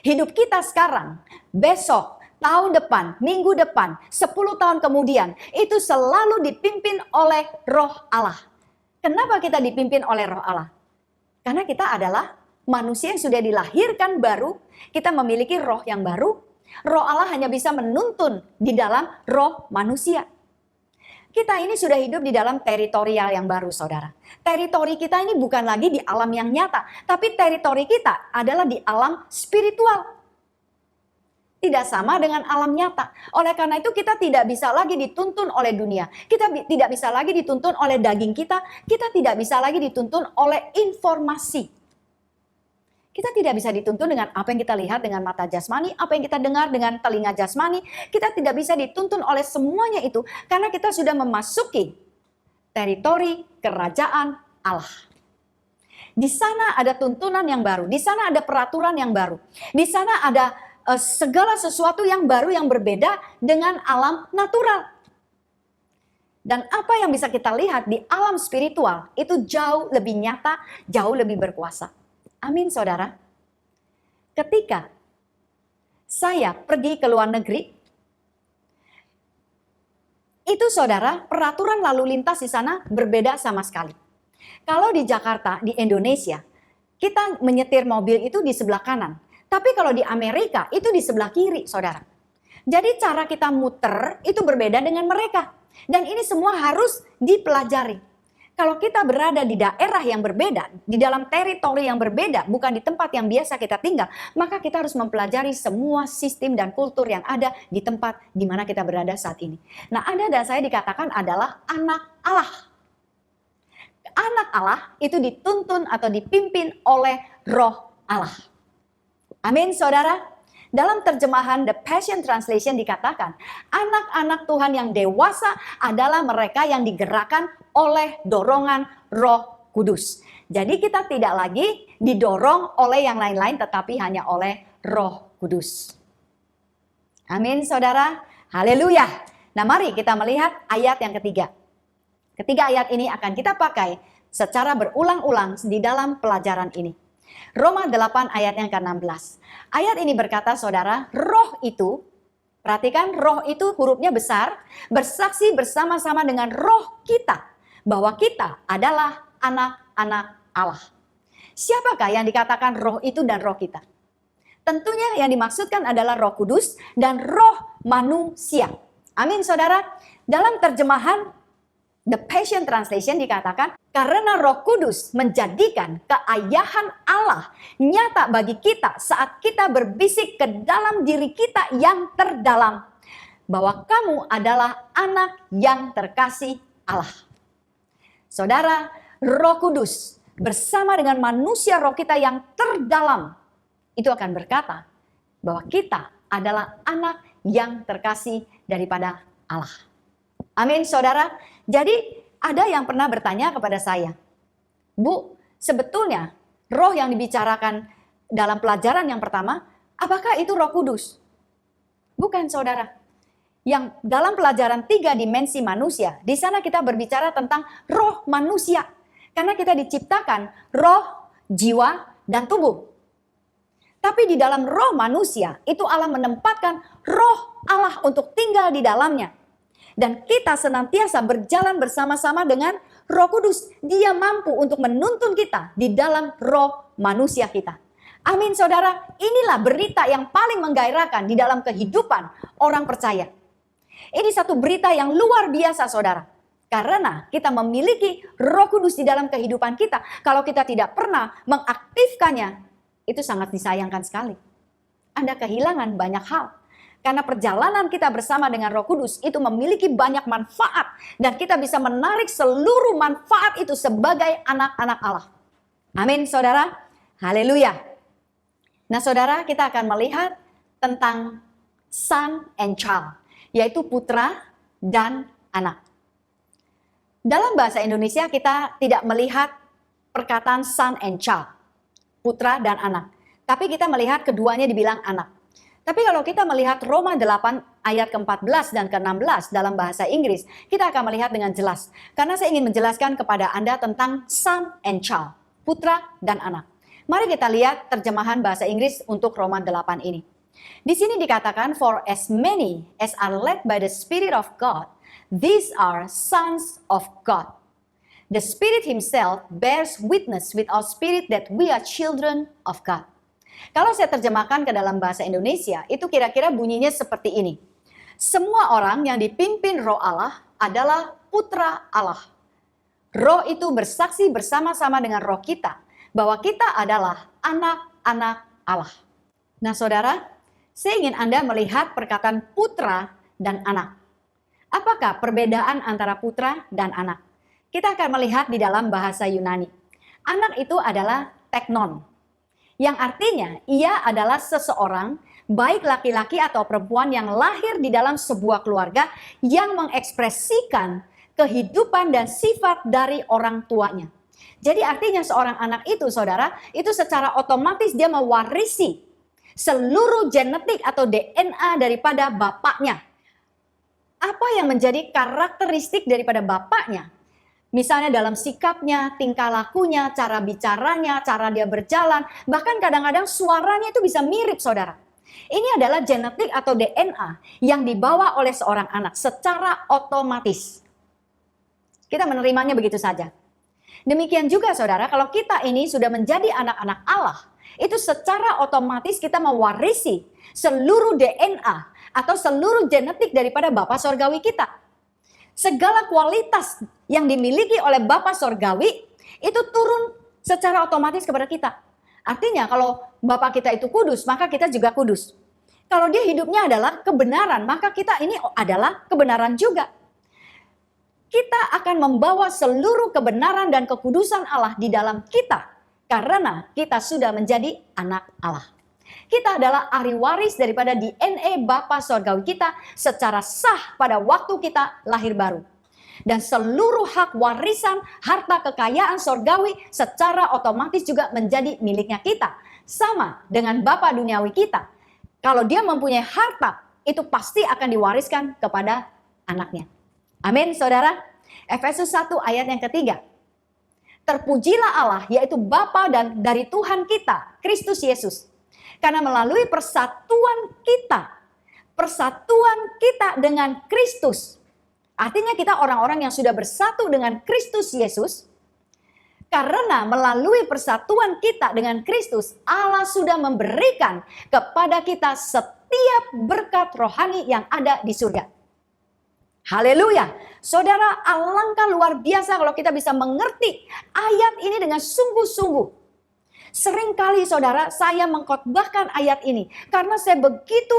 Hidup kita sekarang, besok, tahun depan, minggu depan, 10 tahun kemudian, itu selalu dipimpin oleh roh Allah. Kenapa kita dipimpin oleh roh Allah? Karena kita adalah manusia yang sudah dilahirkan baru, kita memiliki roh yang baru. Roh Allah hanya bisa menuntun di dalam roh manusia. Kita ini sudah hidup di dalam teritorial yang baru, saudara. Teritori kita ini bukan lagi di alam yang nyata, tapi teritori kita adalah di alam spiritual. Tidak sama dengan alam nyata. Oleh karena itu kita tidak bisa lagi dituntun oleh dunia. Kita tidak bisa lagi dituntun oleh daging kita. Kita tidak bisa lagi dituntun oleh informasi. Kita tidak bisa dituntun dengan apa yang kita lihat dengan mata jasmani, apa yang kita dengar dengan telinga jasmani. Kita tidak bisa dituntun oleh semuanya itu karena kita sudah memasuki teritori kerajaan Allah. Di sana ada tuntunan yang baru, di sana ada peraturan yang baru, di sana ada segala sesuatu yang baru yang berbeda dengan alam natural. Dan apa yang bisa kita lihat di alam spiritual itu jauh lebih nyata, jauh lebih berkuasa. Amin saudara. Ketika saya pergi ke luar negeri, itu saudara peraturan lalu lintas di sana berbeda sama sekali. Kalau di Jakarta, di Indonesia, kita menyetir mobil itu di sebelah kanan. Tapi kalau di Amerika itu di sebelah kiri saudara. Jadi cara kita muter itu berbeda dengan mereka. Dan ini semua harus dipelajari. Kalau kita berada di daerah yang berbeda, di dalam teritori yang berbeda, bukan di tempat yang biasa kita tinggal, maka kita harus mempelajari semua sistem dan kultur yang ada di tempat di mana kita berada saat ini. Nah, Anda dan saya dikatakan adalah anak Allah. Anak Allah itu dituntun atau dipimpin oleh roh Allah. Amin, saudara. Dalam terjemahan The Passion Translation dikatakan, anak-anak Tuhan yang dewasa adalah mereka yang digerakkan oleh dorongan Roh Kudus. Jadi kita tidak lagi didorong oleh yang lain-lain, tetapi hanya oleh Roh Kudus. Amin, saudara. Haleluya. Nah, mari kita melihat ayat yang ketiga. Ketiga ayat ini akan kita pakai secara berulang-ulang di dalam pelajaran ini. Roma 8 ayat yang ke-16. Ayat ini berkata, saudara, roh itu, perhatikan, roh itu hurufnya besar, bersaksi bersama-sama dengan roh kita, bahwa kita adalah anak-anak Allah. Siapakah yang dikatakan roh itu dan roh kita? Tentunya yang dimaksudkan adalah Roh Kudus dan roh manusia. Amin, saudara. Dalam terjemahan The Passion Translation dikatakan, karena Roh Kudus menjadikan keayahan Allah nyata bagi kita saat kita berbisik ke dalam diri kita yang terdalam, bahwa kamu adalah anak yang terkasih Allah. Saudara, Roh Kudus bersama dengan manusia roh kita yang terdalam, itu akan berkata bahwa kita adalah anak yang terkasih daripada Allah. Amin, saudara. Jadi ada yang pernah bertanya kepada saya, Bu, sebetulnya roh yang dibicarakan dalam pelajaran yang pertama, apakah itu Roh Kudus? Bukan, saudara. Yang dalam pelajaran 3 dimensi manusia, di sana kita berbicara tentang roh manusia. Karena kita diciptakan roh, jiwa, dan tubuh. Tapi di dalam roh manusia, itu Allah menempatkan roh Allah untuk tinggal di dalamnya. Dan kita senantiasa berjalan bersama-sama dengan Roh Kudus. Dia mampu untuk menuntun kita di dalam roh manusia kita. Amin, saudara. Inilah berita yang paling menggairahkan di dalam kehidupan orang percaya. Ini satu berita yang luar biasa, saudara. Karena kita memiliki Roh Kudus di dalam kehidupan kita. Kalau kita tidak pernah mengaktifkannya, itu sangat disayangkan sekali. Anda kehilangan banyak hal. Karena perjalanan kita bersama dengan Roh Kudus itu memiliki banyak manfaat. Dan kita bisa menarik seluruh manfaat itu sebagai anak-anak Allah. Amin, saudara. Haleluya. Nah, saudara, kita akan melihat tentang son and child, yaitu putra dan anak. Dalam bahasa Indonesia kita tidak melihat perkataan son and child, putra dan anak. Tapi kita melihat keduanya dibilang anak. Tapi kalau kita melihat Roma 8 ayat ke-14 dan ke-16 dalam bahasa Inggris, kita akan melihat dengan jelas. Karena saya ingin menjelaskan kepada Anda tentang son and child, putra dan anak. Mari kita lihat terjemahan bahasa Inggris untuk Roma 8 ini. Di sini dikatakan, for as many as are led by the Spirit of God, these are sons of God. The Spirit Himself bears witness with our spirit that we are children of God. Kalau saya terjemahkan ke dalam bahasa Indonesia, itu kira-kira bunyinya seperti ini. Semua orang yang dipimpin Roh Allah adalah putra Allah. Roh itu bersaksi bersama-sama dengan roh kita, bahwa kita adalah anak-anak Allah. Nah, saudara, saya ingin Anda melihat perkataan putra dan anak. Apakah perbedaan antara putra dan anak? Kita akan melihat di dalam bahasa Yunani. Anak itu adalah teknon, yang artinya ia adalah seseorang, baik laki-laki atau perempuan yang lahir di dalam sebuah keluarga yang mengekspresikan kehidupan dan sifat dari orang tuanya. Jadi artinya seorang anak itu, saudara, itu secara otomatis dia mewarisi seluruh genetik atau DNA daripada bapaknya. Apa yang menjadi karakteristik daripada bapaknya? Misalnya dalam sikapnya, tingkah lakunya, cara bicaranya, cara dia berjalan, bahkan kadang-kadang suaranya itu bisa mirip, saudara. Ini adalah genetik atau DNA yang dibawa oleh seorang anak secara otomatis. Kita menerimanya begitu saja. Demikian juga, saudara, kalau kita ini sudah menjadi anak-anak Allah, itu secara otomatis kita mewarisi seluruh DNA atau seluruh genetik daripada Bapa Sorgawi kita. Segala kualitas yang dimiliki oleh Bapa Sorgawi itu turun secara otomatis kepada kita. Artinya kalau Bapa kita itu kudus, maka kita juga kudus. Kalau dia hidupnya adalah kebenaran, maka kita ini adalah kebenaran juga. Kita akan membawa seluruh kebenaran dan kekudusan Allah di dalam kita, karena kita sudah menjadi anak Allah. Kita adalah ahli waris daripada DNA Bapa Sorgawi kita secara sah pada waktu kita lahir baru. Dan seluruh hak warisan, harta kekayaan sorgawi secara otomatis juga menjadi miliknya kita. Sama dengan Bapa duniawi kita. Kalau dia mempunyai harta, itu pasti akan diwariskan kepada anaknya. Amin, saudara. Efesus 1 ayat yang ketiga. Terpujilah Allah, yaitu Bapa dan dari Tuhan kita, Kristus Yesus. Karena melalui persatuan kita dengan Kristus. Artinya kita orang-orang yang sudah bersatu dengan Kristus Yesus. Karena melalui persatuan kita dengan Kristus, Allah sudah memberikan kepada kita setiap berkat rohani yang ada di surga. Haleluya. Saudara, alangkah luar biasa kalau kita bisa mengerti ayat ini dengan sungguh-sungguh. Seringkali saudara, saya mengkhotbahkan ayat ini karena saya begitu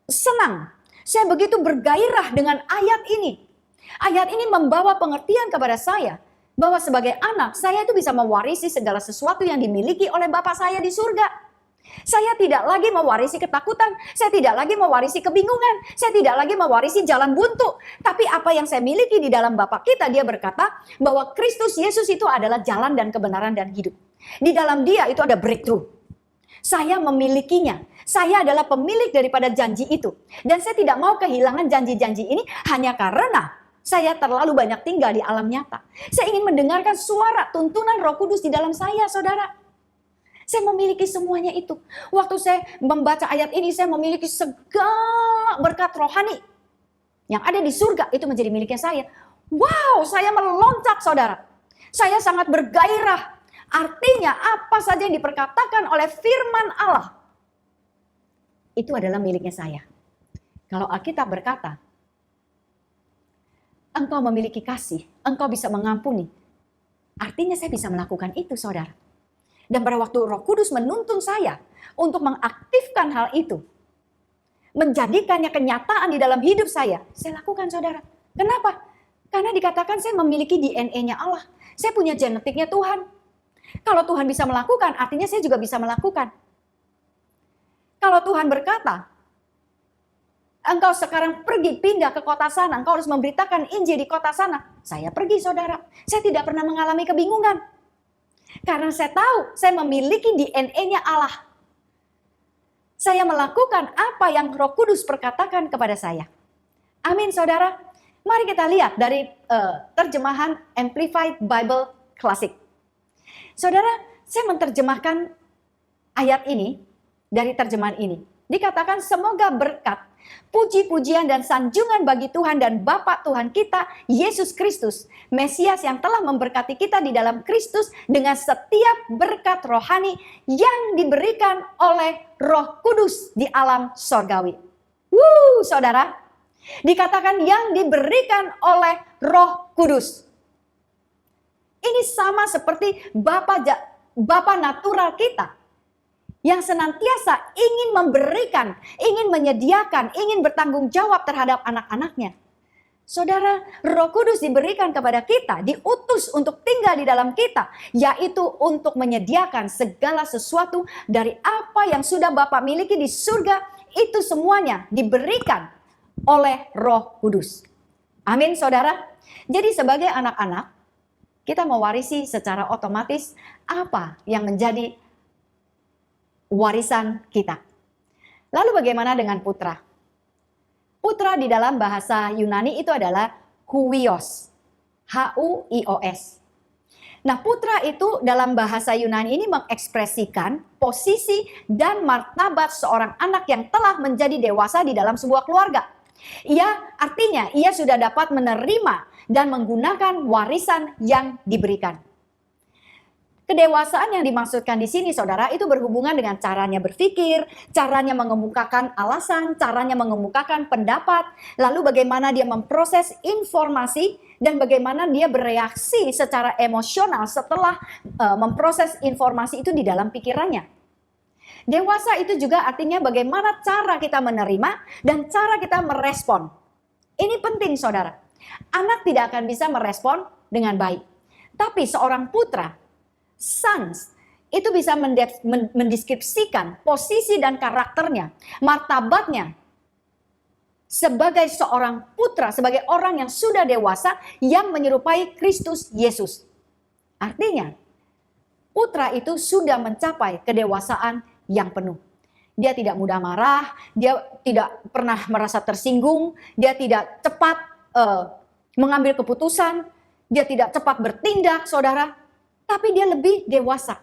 senang. Saya begitu bergairah dengan ayat ini. Ayat ini membawa pengertian kepada saya bahwa sebagai anak, saya itu bisa mewarisi segala sesuatu yang dimiliki oleh Bapa saya di surga. Saya tidak lagi mewarisi ketakutan, saya tidak lagi mewarisi kebingungan, saya tidak lagi mewarisi jalan buntu. Tapi apa yang saya miliki di dalam Bapa kita, dia berkata bahwa Kristus Yesus itu adalah jalan dan kebenaran dan hidup. Di dalam dia itu ada breakthrough. Saya memilikinya, saya adalah pemilik daripada janji itu. Dan saya tidak mau kehilangan janji-janji ini hanya karena saya terlalu banyak tinggal di alam nyata. Saya ingin mendengarkan suara tuntunan Roh Kudus di dalam saya, saudara. Saya memiliki semuanya itu. Waktu saya membaca ayat ini, saya memiliki segala berkat rohani yang ada di surga, itu menjadi miliknya saya. Wow, saya meloncat, saudara. Saya sangat bergairah. Artinya apa saja yang diperkatakan oleh firman Allah, itu adalah miliknya saya. Kalau Alkitab berkata, engkau memiliki kasih, engkau bisa mengampuni. Artinya saya bisa melakukan itu, saudara. Dan pada waktu Roh Kudus menuntun saya untuk mengaktifkan hal itu, menjadikannya kenyataan di dalam hidup saya lakukan, saudara. Kenapa? Karena dikatakan saya memiliki DNA-nya Allah. Saya punya genetiknya Tuhan. Kalau Tuhan bisa melakukan, artinya saya juga bisa melakukan. Kalau Tuhan berkata, engkau sekarang pergi pindah ke kota sana, engkau harus memberitakan Injil di kota sana. Saya pergi, saudara. Saya tidak pernah mengalami kebingungan. Karena saya tahu saya memiliki DNA-nya Allah. Saya melakukan apa yang Roh Kudus perkatakan kepada saya. Amin, saudara. Mari kita lihat dari terjemahan Amplified Bible Classic. Saudara, saya menerjemahkan ayat ini dari terjemahan ini. Dikatakan semoga berkat, puji-pujian dan sanjungan bagi Tuhan dan Bapa Tuhan kita, Yesus Kristus, Mesias yang telah memberkati kita di dalam Kristus dengan setiap berkat rohani yang diberikan oleh Roh Kudus di alam sorgawi. Saudara, dikatakan yang diberikan oleh Roh Kudus. Ini sama seperti Bapa natural kita yang senantiasa ingin memberikan, ingin menyediakan, ingin bertanggung jawab terhadap anak-anaknya. Saudara, Roh Kudus diberikan kepada kita, diutus untuk tinggal di dalam kita, yaitu untuk menyediakan segala sesuatu dari apa yang sudah Bapa miliki di surga, itu semuanya diberikan oleh Roh Kudus. Amin, saudara. Jadi sebagai anak-anak, kita mewarisi secara otomatis apa yang menjadi warisan kita. Lalu bagaimana dengan putra? Putra di dalam bahasa Yunani itu adalah huios. H-U-I-O-S. Nah, putra itu dalam bahasa Yunani ini mengekspresikan posisi dan martabat seorang anak yang telah menjadi dewasa di dalam sebuah keluarga. Artinya ia sudah dapat menerima dan menggunakan warisan yang diberikan. Kedewasaan yang dimaksudkan di sini, saudara, itu berhubungan dengan caranya berpikir, caranya mengemukakan alasan, caranya mengemukakan pendapat, lalu bagaimana dia memproses informasi dan bagaimana dia bereaksi secara emosional setelah memproses informasi itu di dalam pikirannya. Dewasa itu juga artinya bagaimana cara kita menerima dan cara kita merespon. Ini penting, saudara. Anak tidak akan bisa merespon dengan baik. Tapi seorang putra, sons, itu bisa mendeskripsikan posisi dan karakternya, martabatnya sebagai seorang putra, sebagai orang yang sudah dewasa yang menyerupai Kristus Yesus. Artinya, putra itu sudah mencapai kedewasaan yang penuh. Dia tidak mudah marah, dia tidak pernah merasa tersinggung, dia tidak cepat mengambil keputusan, dia tidak cepat bertindak, saudara, tapi dia lebih dewasa.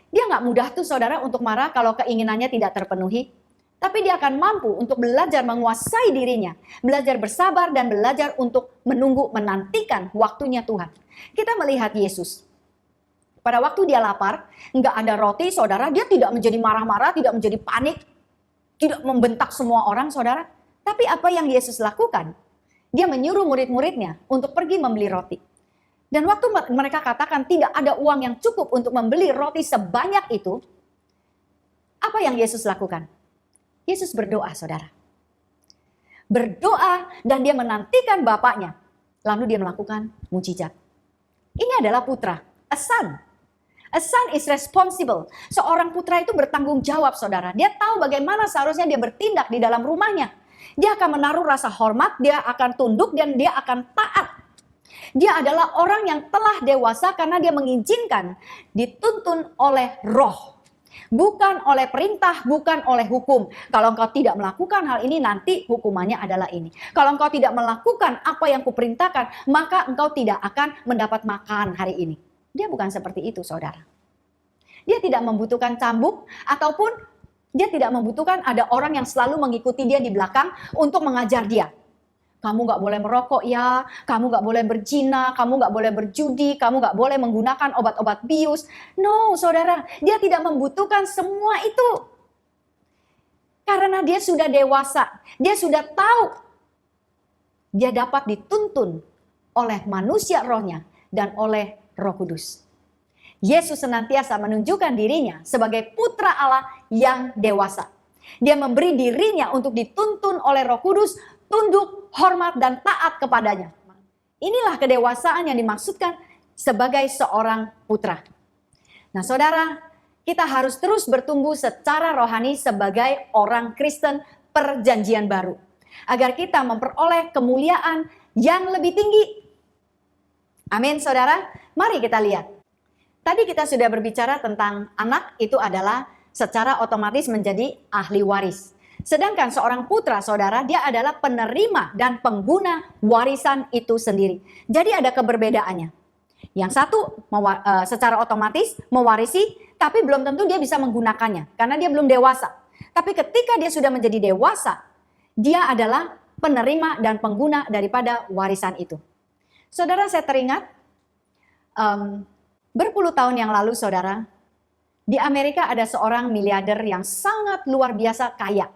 Dia nggak mudah tuh, saudara, untuk marah kalau keinginannya tidak terpenuhi. Tapi dia akan mampu untuk belajar menguasai dirinya, belajar bersabar dan belajar untuk menunggu, menantikan waktunya Tuhan. Kita melihat Yesus. Pada waktu dia lapar, nggak ada roti, saudara, dia tidak menjadi marah-marah, tidak menjadi panik, tidak membentak semua orang, saudara. Tapi apa yang Yesus lakukan? Dia menyuruh murid-muridnya untuk pergi membeli roti. Dan waktu mereka katakan tidak ada uang yang cukup untuk membeli roti sebanyak itu, apa yang Yesus lakukan? Yesus berdoa, saudara. Berdoa dan dia menantikan Bapaknya. Lalu dia melakukan mujizat. Ini adalah putra, a son. A son is responsible. Seorang putra itu bertanggung jawab, saudara. Dia tahu bagaimana seharusnya dia bertindak di dalam rumahnya. Dia akan menaruh rasa hormat, dia akan tunduk dan dia akan taat. Dia adalah orang yang telah dewasa karena dia mengizinkan dituntun oleh Roh. Bukan oleh perintah, bukan oleh hukum. Kalau engkau tidak melakukan hal ini, nanti hukumannya adalah ini. Kalau engkau tidak melakukan apa yang kuperintahkan, maka engkau tidak akan mendapat makan hari ini. Dia bukan seperti itu, saudara. Dia tidak membutuhkan cambuk, ataupun dia tidak membutuhkan ada orang yang selalu mengikuti dia di belakang untuk mengajar dia. Kamu gak boleh merokok ya, kamu gak boleh berzina, kamu gak boleh berjudi, kamu gak boleh menggunakan obat-obat bius. No, saudara, dia tidak membutuhkan semua itu. Karena dia sudah dewasa, dia sudah tahu. Dia dapat dituntun oleh manusia rohnya dan oleh Roh Kudus. Yesus senantiasa menunjukkan dirinya sebagai putra Allah yang dewasa. Dia memberi dirinya untuk dituntun oleh Roh Kudus, tunduk, hormat, dan taat kepadanya. Inilah kedewasaan yang dimaksudkan sebagai seorang putra. Nah, saudara, kita harus terus bertumbuh secara rohani sebagai orang Kristen perjanjian baru. Agar kita memperoleh kemuliaan yang lebih tinggi. Amin, saudara. Mari kita lihat. Tadi kita sudah berbicara tentang anak itu adalah secara otomatis menjadi ahli waris. Sedangkan seorang putra, saudara, dia adalah penerima dan pengguna warisan itu sendiri. Jadi ada keberbedaannya. Yang satu secara otomatis mewarisi, tapi belum tentu dia bisa menggunakannya. Karena dia belum dewasa. Tapi ketika dia sudah menjadi dewasa, dia adalah penerima dan pengguna daripada warisan itu. Saudara, saya teringat berpuluh tahun yang lalu, saudara, di Amerika ada seorang miliarder yang sangat luar biasa kaya.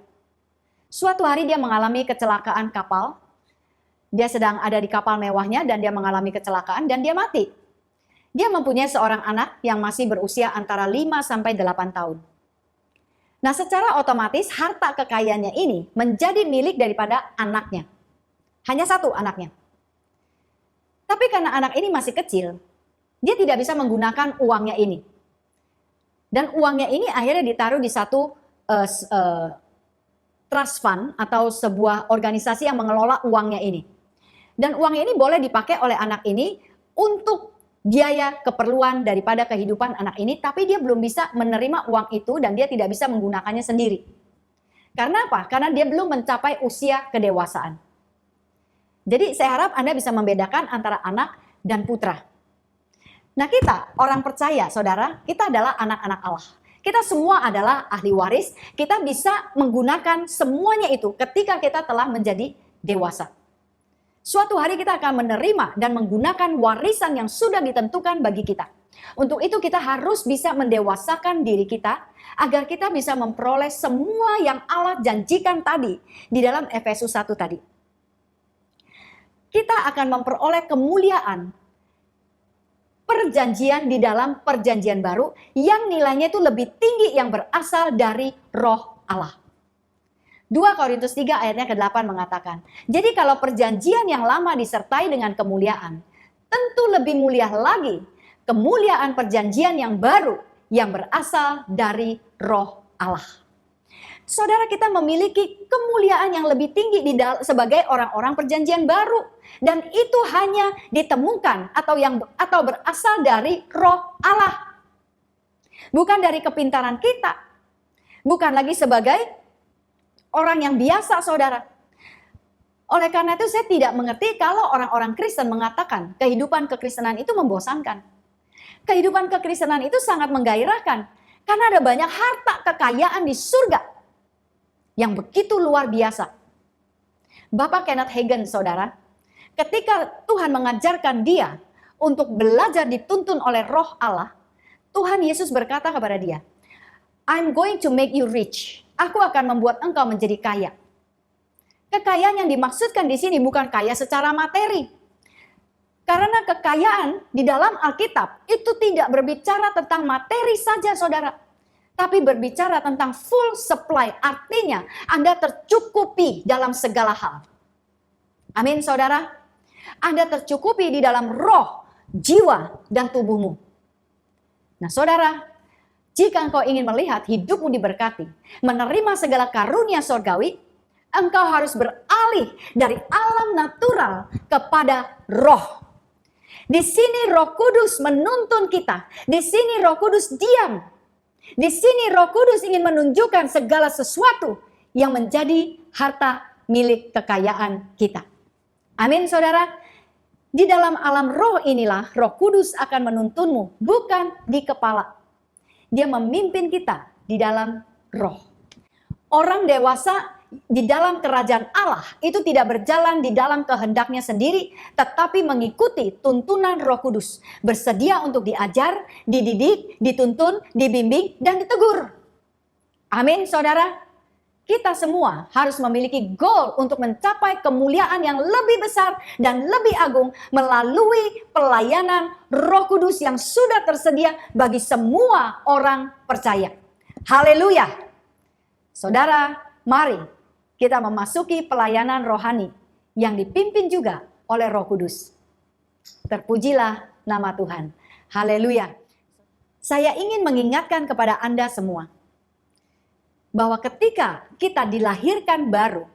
Suatu hari dia mengalami kecelakaan kapal. Dia sedang ada di kapal mewahnya dan dia mengalami kecelakaan dan dia mati. Dia mempunyai seorang anak yang masih berusia antara 5 sampai 8 tahun. Nah, secara otomatis harta kekayaannya ini menjadi milik daripada anaknya. Hanya satu anaknya. Tapi karena anak ini masih kecil, dia tidak bisa menggunakan uangnya ini. Dan uangnya ini akhirnya ditaruh di satu trust fund atau sebuah organisasi yang mengelola uangnya ini. Dan uang ini boleh dipakai oleh anak ini untuk biaya keperluan daripada kehidupan anak ini, tapi dia belum bisa menerima uang itu dan dia tidak bisa menggunakannya sendiri. Karena apa? Karena dia belum mencapai usia kedewasaan. Jadi saya harap Anda bisa membedakan antara anak dan putra. Nah, kita orang percaya, saudara, kita adalah anak-anak Allah. Kita semua adalah ahli waris, kita bisa menggunakan semuanya itu ketika kita telah menjadi dewasa. Suatu hari kita akan menerima dan menggunakan warisan yang sudah ditentukan bagi kita. Untuk itu kita harus bisa mendewasakan diri kita agar kita bisa memperoleh semua yang Allah janjikan tadi di dalam Efesus 1 tadi. Kita akan memperoleh kemuliaan perjanjian di dalam perjanjian baru yang nilainya itu lebih tinggi yang berasal dari Roh Allah. 2 Korintus 3 ayatnya ke-8 mengatakan, jadi kalau perjanjian yang lama disertai dengan kemuliaan, tentu lebih mulia lagi kemuliaan perjanjian yang baru yang berasal dari Roh Allah. Saudara, kita memiliki kemuliaan yang lebih tinggi sebagai orang-orang perjanjian baru, dan itu hanya ditemukan atau berasal dari Roh Allah. Bukan dari kepintaran kita. Bukan lagi sebagai orang yang biasa, saudara. Oleh karena itu saya tidak mengerti kalau orang-orang Kristen mengatakan kehidupan kekristenan itu membosankan. Kehidupan kekristenan itu sangat menggairahkan. Karena ada banyak harta kekayaan di surga yang begitu luar biasa. Bapak Kenneth Hagin, saudara, ketika Tuhan mengajarkan dia untuk belajar dituntun oleh Roh Allah, Tuhan Yesus berkata kepada dia, I'm going to make you rich. Aku akan membuat engkau menjadi kaya. Kekayaan yang dimaksudkan di sini bukan kaya secara materi. Karena kekayaan di dalam Alkitab itu tidak berbicara tentang materi saja, saudara. Tapi berbicara tentang full supply, artinya Anda tercukupi dalam segala hal. Amin, saudara. Anda tercukupi di dalam roh, jiwa, dan tubuhmu. Nah, saudara, jika engkau ingin melihat hidupmu diberkati, menerima segala karunia surgawi, engkau harus beralih dari alam natural kepada roh. Di sini Roh Kudus menuntun kita. Di sini Roh Kudus diam. Di sini Roh Kudus ingin menunjukkan segala sesuatu yang menjadi harta milik kekayaan kita. Amin, saudara. Di dalam alam roh inilah Roh Kudus akan menuntunmu, bukan di kepala. Dia memimpin kita di dalam roh. Orang dewasa di dalam kerajaan Allah itu tidak berjalan di dalam kehendaknya sendiri, tetapi mengikuti tuntunan Roh Kudus. Bersedia untuk diajar, dididik, dituntun, dibimbing, dan ditegur. Amin, saudara. Kita semua harus memiliki goal untuk mencapai kemuliaan yang lebih besar dan lebih agung melalui pelayanan Roh Kudus yang sudah tersedia bagi semua orang percaya. Haleluya. Saudara, mari kita memasuki pelayanan rohani yang dipimpin juga oleh Roh Kudus. Terpujilah nama Tuhan. Haleluya. Saya ingin mengingatkan kepada Anda semua bahwa ketika kita dilahirkan baru,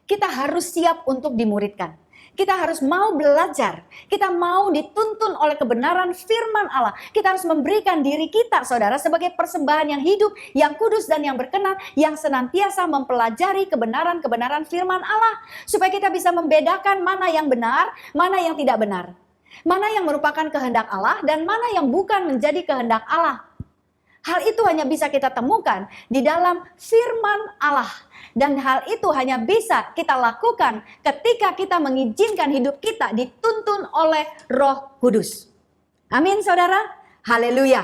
kita harus siap untuk dimuridkan. Kita harus mau belajar. Kita mau dituntun oleh kebenaran firman Allah. Kita harus memberikan diri kita, saudara, sebagai persembahan yang hidup, yang kudus dan yang berkenan, yang senantiasa mempelajari kebenaran-kebenaran firman Allah. Supaya kita bisa membedakan mana yang benar, mana yang tidak benar. Mana yang merupakan kehendak Allah dan mana yang bukan menjadi kehendak Allah. Hal itu hanya bisa kita temukan di dalam firman Allah. Dan hal itu hanya bisa kita lakukan ketika kita mengizinkan hidup kita dituntun oleh Roh Kudus. Amin, saudara. Haleluya.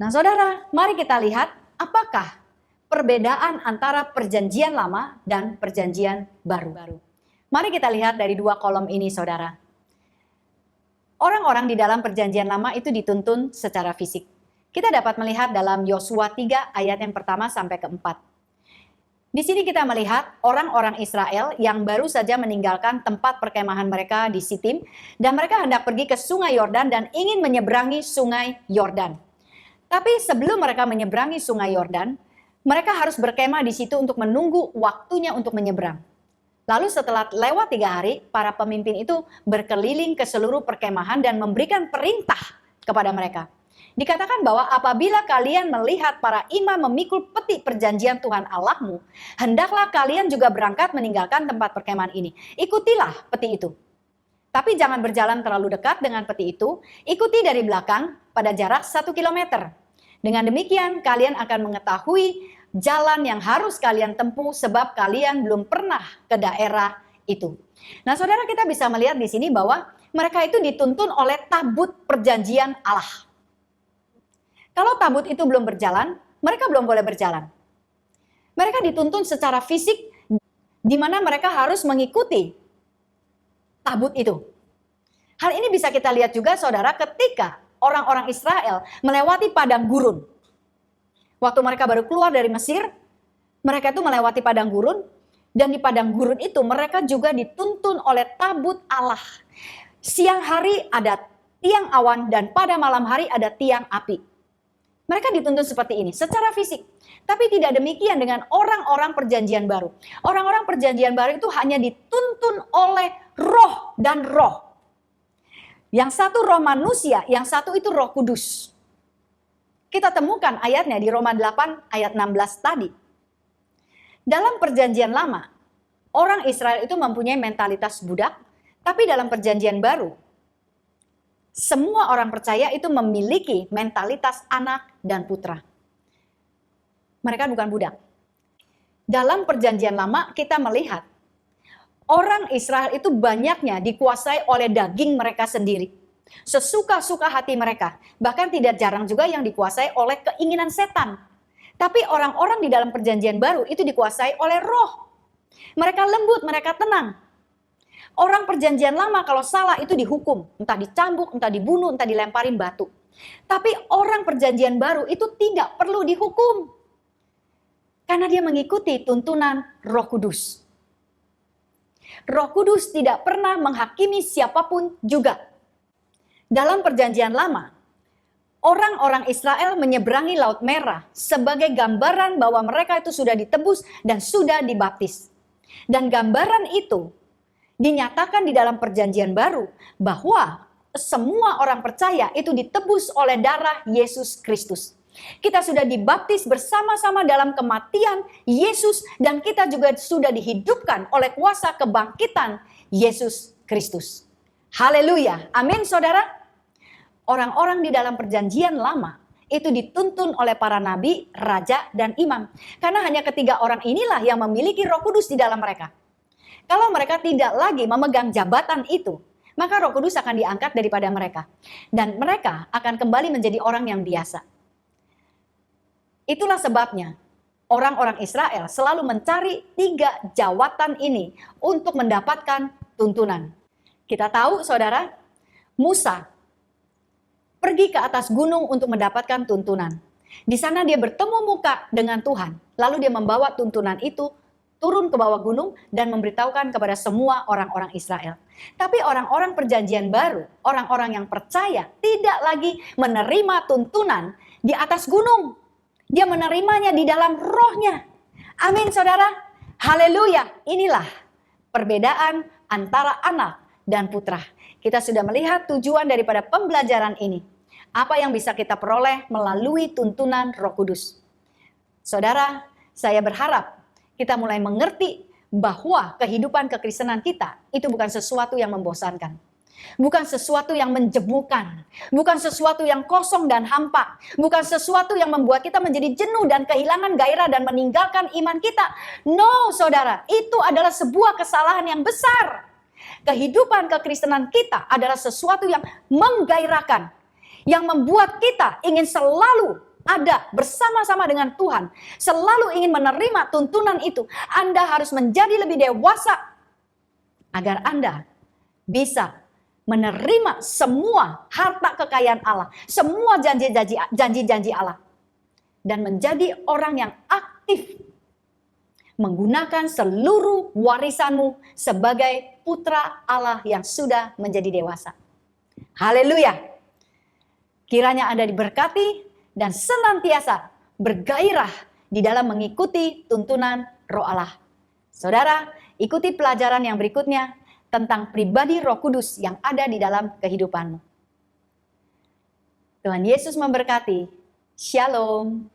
Nah, saudara, mari kita lihat apakah perbedaan antara perjanjian lama dan perjanjian baru. Mari kita lihat dari dua kolom ini, saudara. Orang-orang di dalam perjanjian lama itu dituntun secara fisik. Kita dapat melihat dalam Yosua 3 ayat yang pertama sampai keempat. Di sini kita melihat orang-orang Israel yang baru saja meninggalkan tempat perkemahan mereka di Sitim, dan mereka hendak pergi ke sungai Yordan dan ingin menyeberangi sungai Yordan. Tapi sebelum mereka menyeberangi sungai Yordan, mereka harus berkemah di situ untuk menunggu waktunya untuk menyeberang. Lalu setelah lewat 3 hari, para pemimpin itu berkeliling ke seluruh perkemahan dan memberikan perintah kepada mereka. Dikatakan bahwa apabila kalian melihat para imam memikul peti perjanjian Tuhan Allahmu, hendaklah kalian juga berangkat meninggalkan tempat perkemahan ini. Ikutilah peti itu. Tapi jangan berjalan terlalu dekat dengan peti itu, ikuti dari belakang pada jarak 1 kilometer. Dengan demikian kalian akan mengetahui jalan yang harus kalian tempuh sebab kalian belum pernah ke daerah itu. Nah, saudara, kita bisa melihat di sini bahwa mereka itu dituntun oleh tabut perjanjian Allah. Kalau tabut itu belum berjalan, mereka belum boleh berjalan. Mereka dituntun secara fisik, di mana mereka harus mengikuti tabut itu. Hal ini bisa kita lihat juga, saudara, ketika orang-orang Israel melewati padang gurun. Waktu mereka baru keluar dari Mesir, mereka itu melewati padang gurun, dan di padang gurun itu mereka juga dituntun oleh tabut Allah. Siang hari ada tiang awan, dan pada malam hari ada tiang api. Mereka dituntun seperti ini secara fisik. Tapi tidak demikian dengan orang-orang perjanjian baru. Orang-orang perjanjian baru itu hanya dituntun oleh roh dan roh. Yang satu roh manusia, yang satu itu Roh Kudus. Kita temukan ayatnya di Roma 8 ayat 16 tadi. Dalam perjanjian lama, orang Israel itu mempunyai mentalitas budak, tapi dalam perjanjian baru, semua orang percaya itu memiliki mentalitas anak dan putra. Mereka bukan budak. Dalam perjanjian lama kita melihat orang Israel itu banyaknya dikuasai oleh daging mereka sendiri. Sesuka-suka hati mereka. Bahkan tidak jarang juga yang dikuasai oleh keinginan setan. Tapi orang-orang di dalam perjanjian baru itu dikuasai oleh roh. Mereka lembut, mereka tenang. Orang perjanjian lama kalau salah itu dihukum. Entah dicambuk, entah dibunuh, entah dilemparin batu. Tapi orang perjanjian baru itu tidak perlu dihukum. Karena dia mengikuti tuntunan Roh Kudus. Roh Kudus tidak pernah menghakimi siapapun juga. Dalam perjanjian lama, orang-orang Israel menyeberangi Laut Merah sebagai gambaran bahwa mereka itu sudah ditebus dan sudah dibaptis. Dan gambaran itu dinyatakan di dalam perjanjian baru bahwa semua orang percaya itu ditebus oleh darah Yesus Kristus. Kita sudah dibaptis bersama-sama dalam kematian Yesus dan kita juga sudah dihidupkan oleh kuasa kebangkitan Yesus Kristus. Haleluya. Amin saudara. Orang-orang di dalam perjanjian lama itu dituntun oleh para nabi, raja, dan imam. Karena hanya ketiga orang inilah yang memiliki Roh Kudus di dalam mereka. Kalau mereka tidak lagi memegang jabatan itu, maka Roh Kudus akan diangkat daripada mereka. Dan mereka akan kembali menjadi orang yang biasa. Itulah sebabnya orang-orang Israel selalu mencari 3 jawatan ini untuk mendapatkan tuntunan. Kita tahu saudara, Musa pergi ke atas gunung untuk mendapatkan tuntunan. Di sana dia bertemu muka dengan Tuhan. Lalu dia membawa tuntunan itu turun ke bawah gunung dan memberitahukan kepada semua orang-orang Israel. Tapi orang-orang perjanjian baru, orang-orang yang percaya tidak lagi menerima tuntunan di atas gunung. Dia menerimanya di dalam rohnya. Amin saudara. Haleluya. Inilah perbedaan antara anak dan putra. Kita sudah melihat tujuan daripada pembelajaran ini. Apa yang bisa kita peroleh melalui tuntunan Roh Kudus. Saudara, saya berharap kita mulai mengerti bahwa kehidupan kekristenan kita itu bukan sesuatu yang membosankan. Bukan sesuatu yang menjemukan, bukan sesuatu yang kosong dan hampa, bukan sesuatu yang membuat kita menjadi jenuh dan kehilangan gairah dan meninggalkan iman kita. No, saudara, itu adalah sebuah kesalahan yang besar. Kehidupan kekristenan kita adalah sesuatu yang menggairahkan, yang membuat kita ingin selalu ada bersama-sama dengan Tuhan, selalu ingin menerima tuntunan itu. Anda harus menjadi lebih dewasa agar Anda bisa menerima semua harta kekayaan Allah, semua janji-janji Allah, dan menjadi orang yang aktif menggunakan seluruh warisanmu sebagai putra Allah yang sudah menjadi dewasa. Haleluya. Kiranya Anda diberkati dan senantiasa bergairah di dalam mengikuti tuntunan Roh Allah. Saudara, ikuti pelajaran yang berikutnya tentang pribadi Roh Kudus yang ada di dalam kehidupanmu. Tuhan Yesus memberkati. Shalom.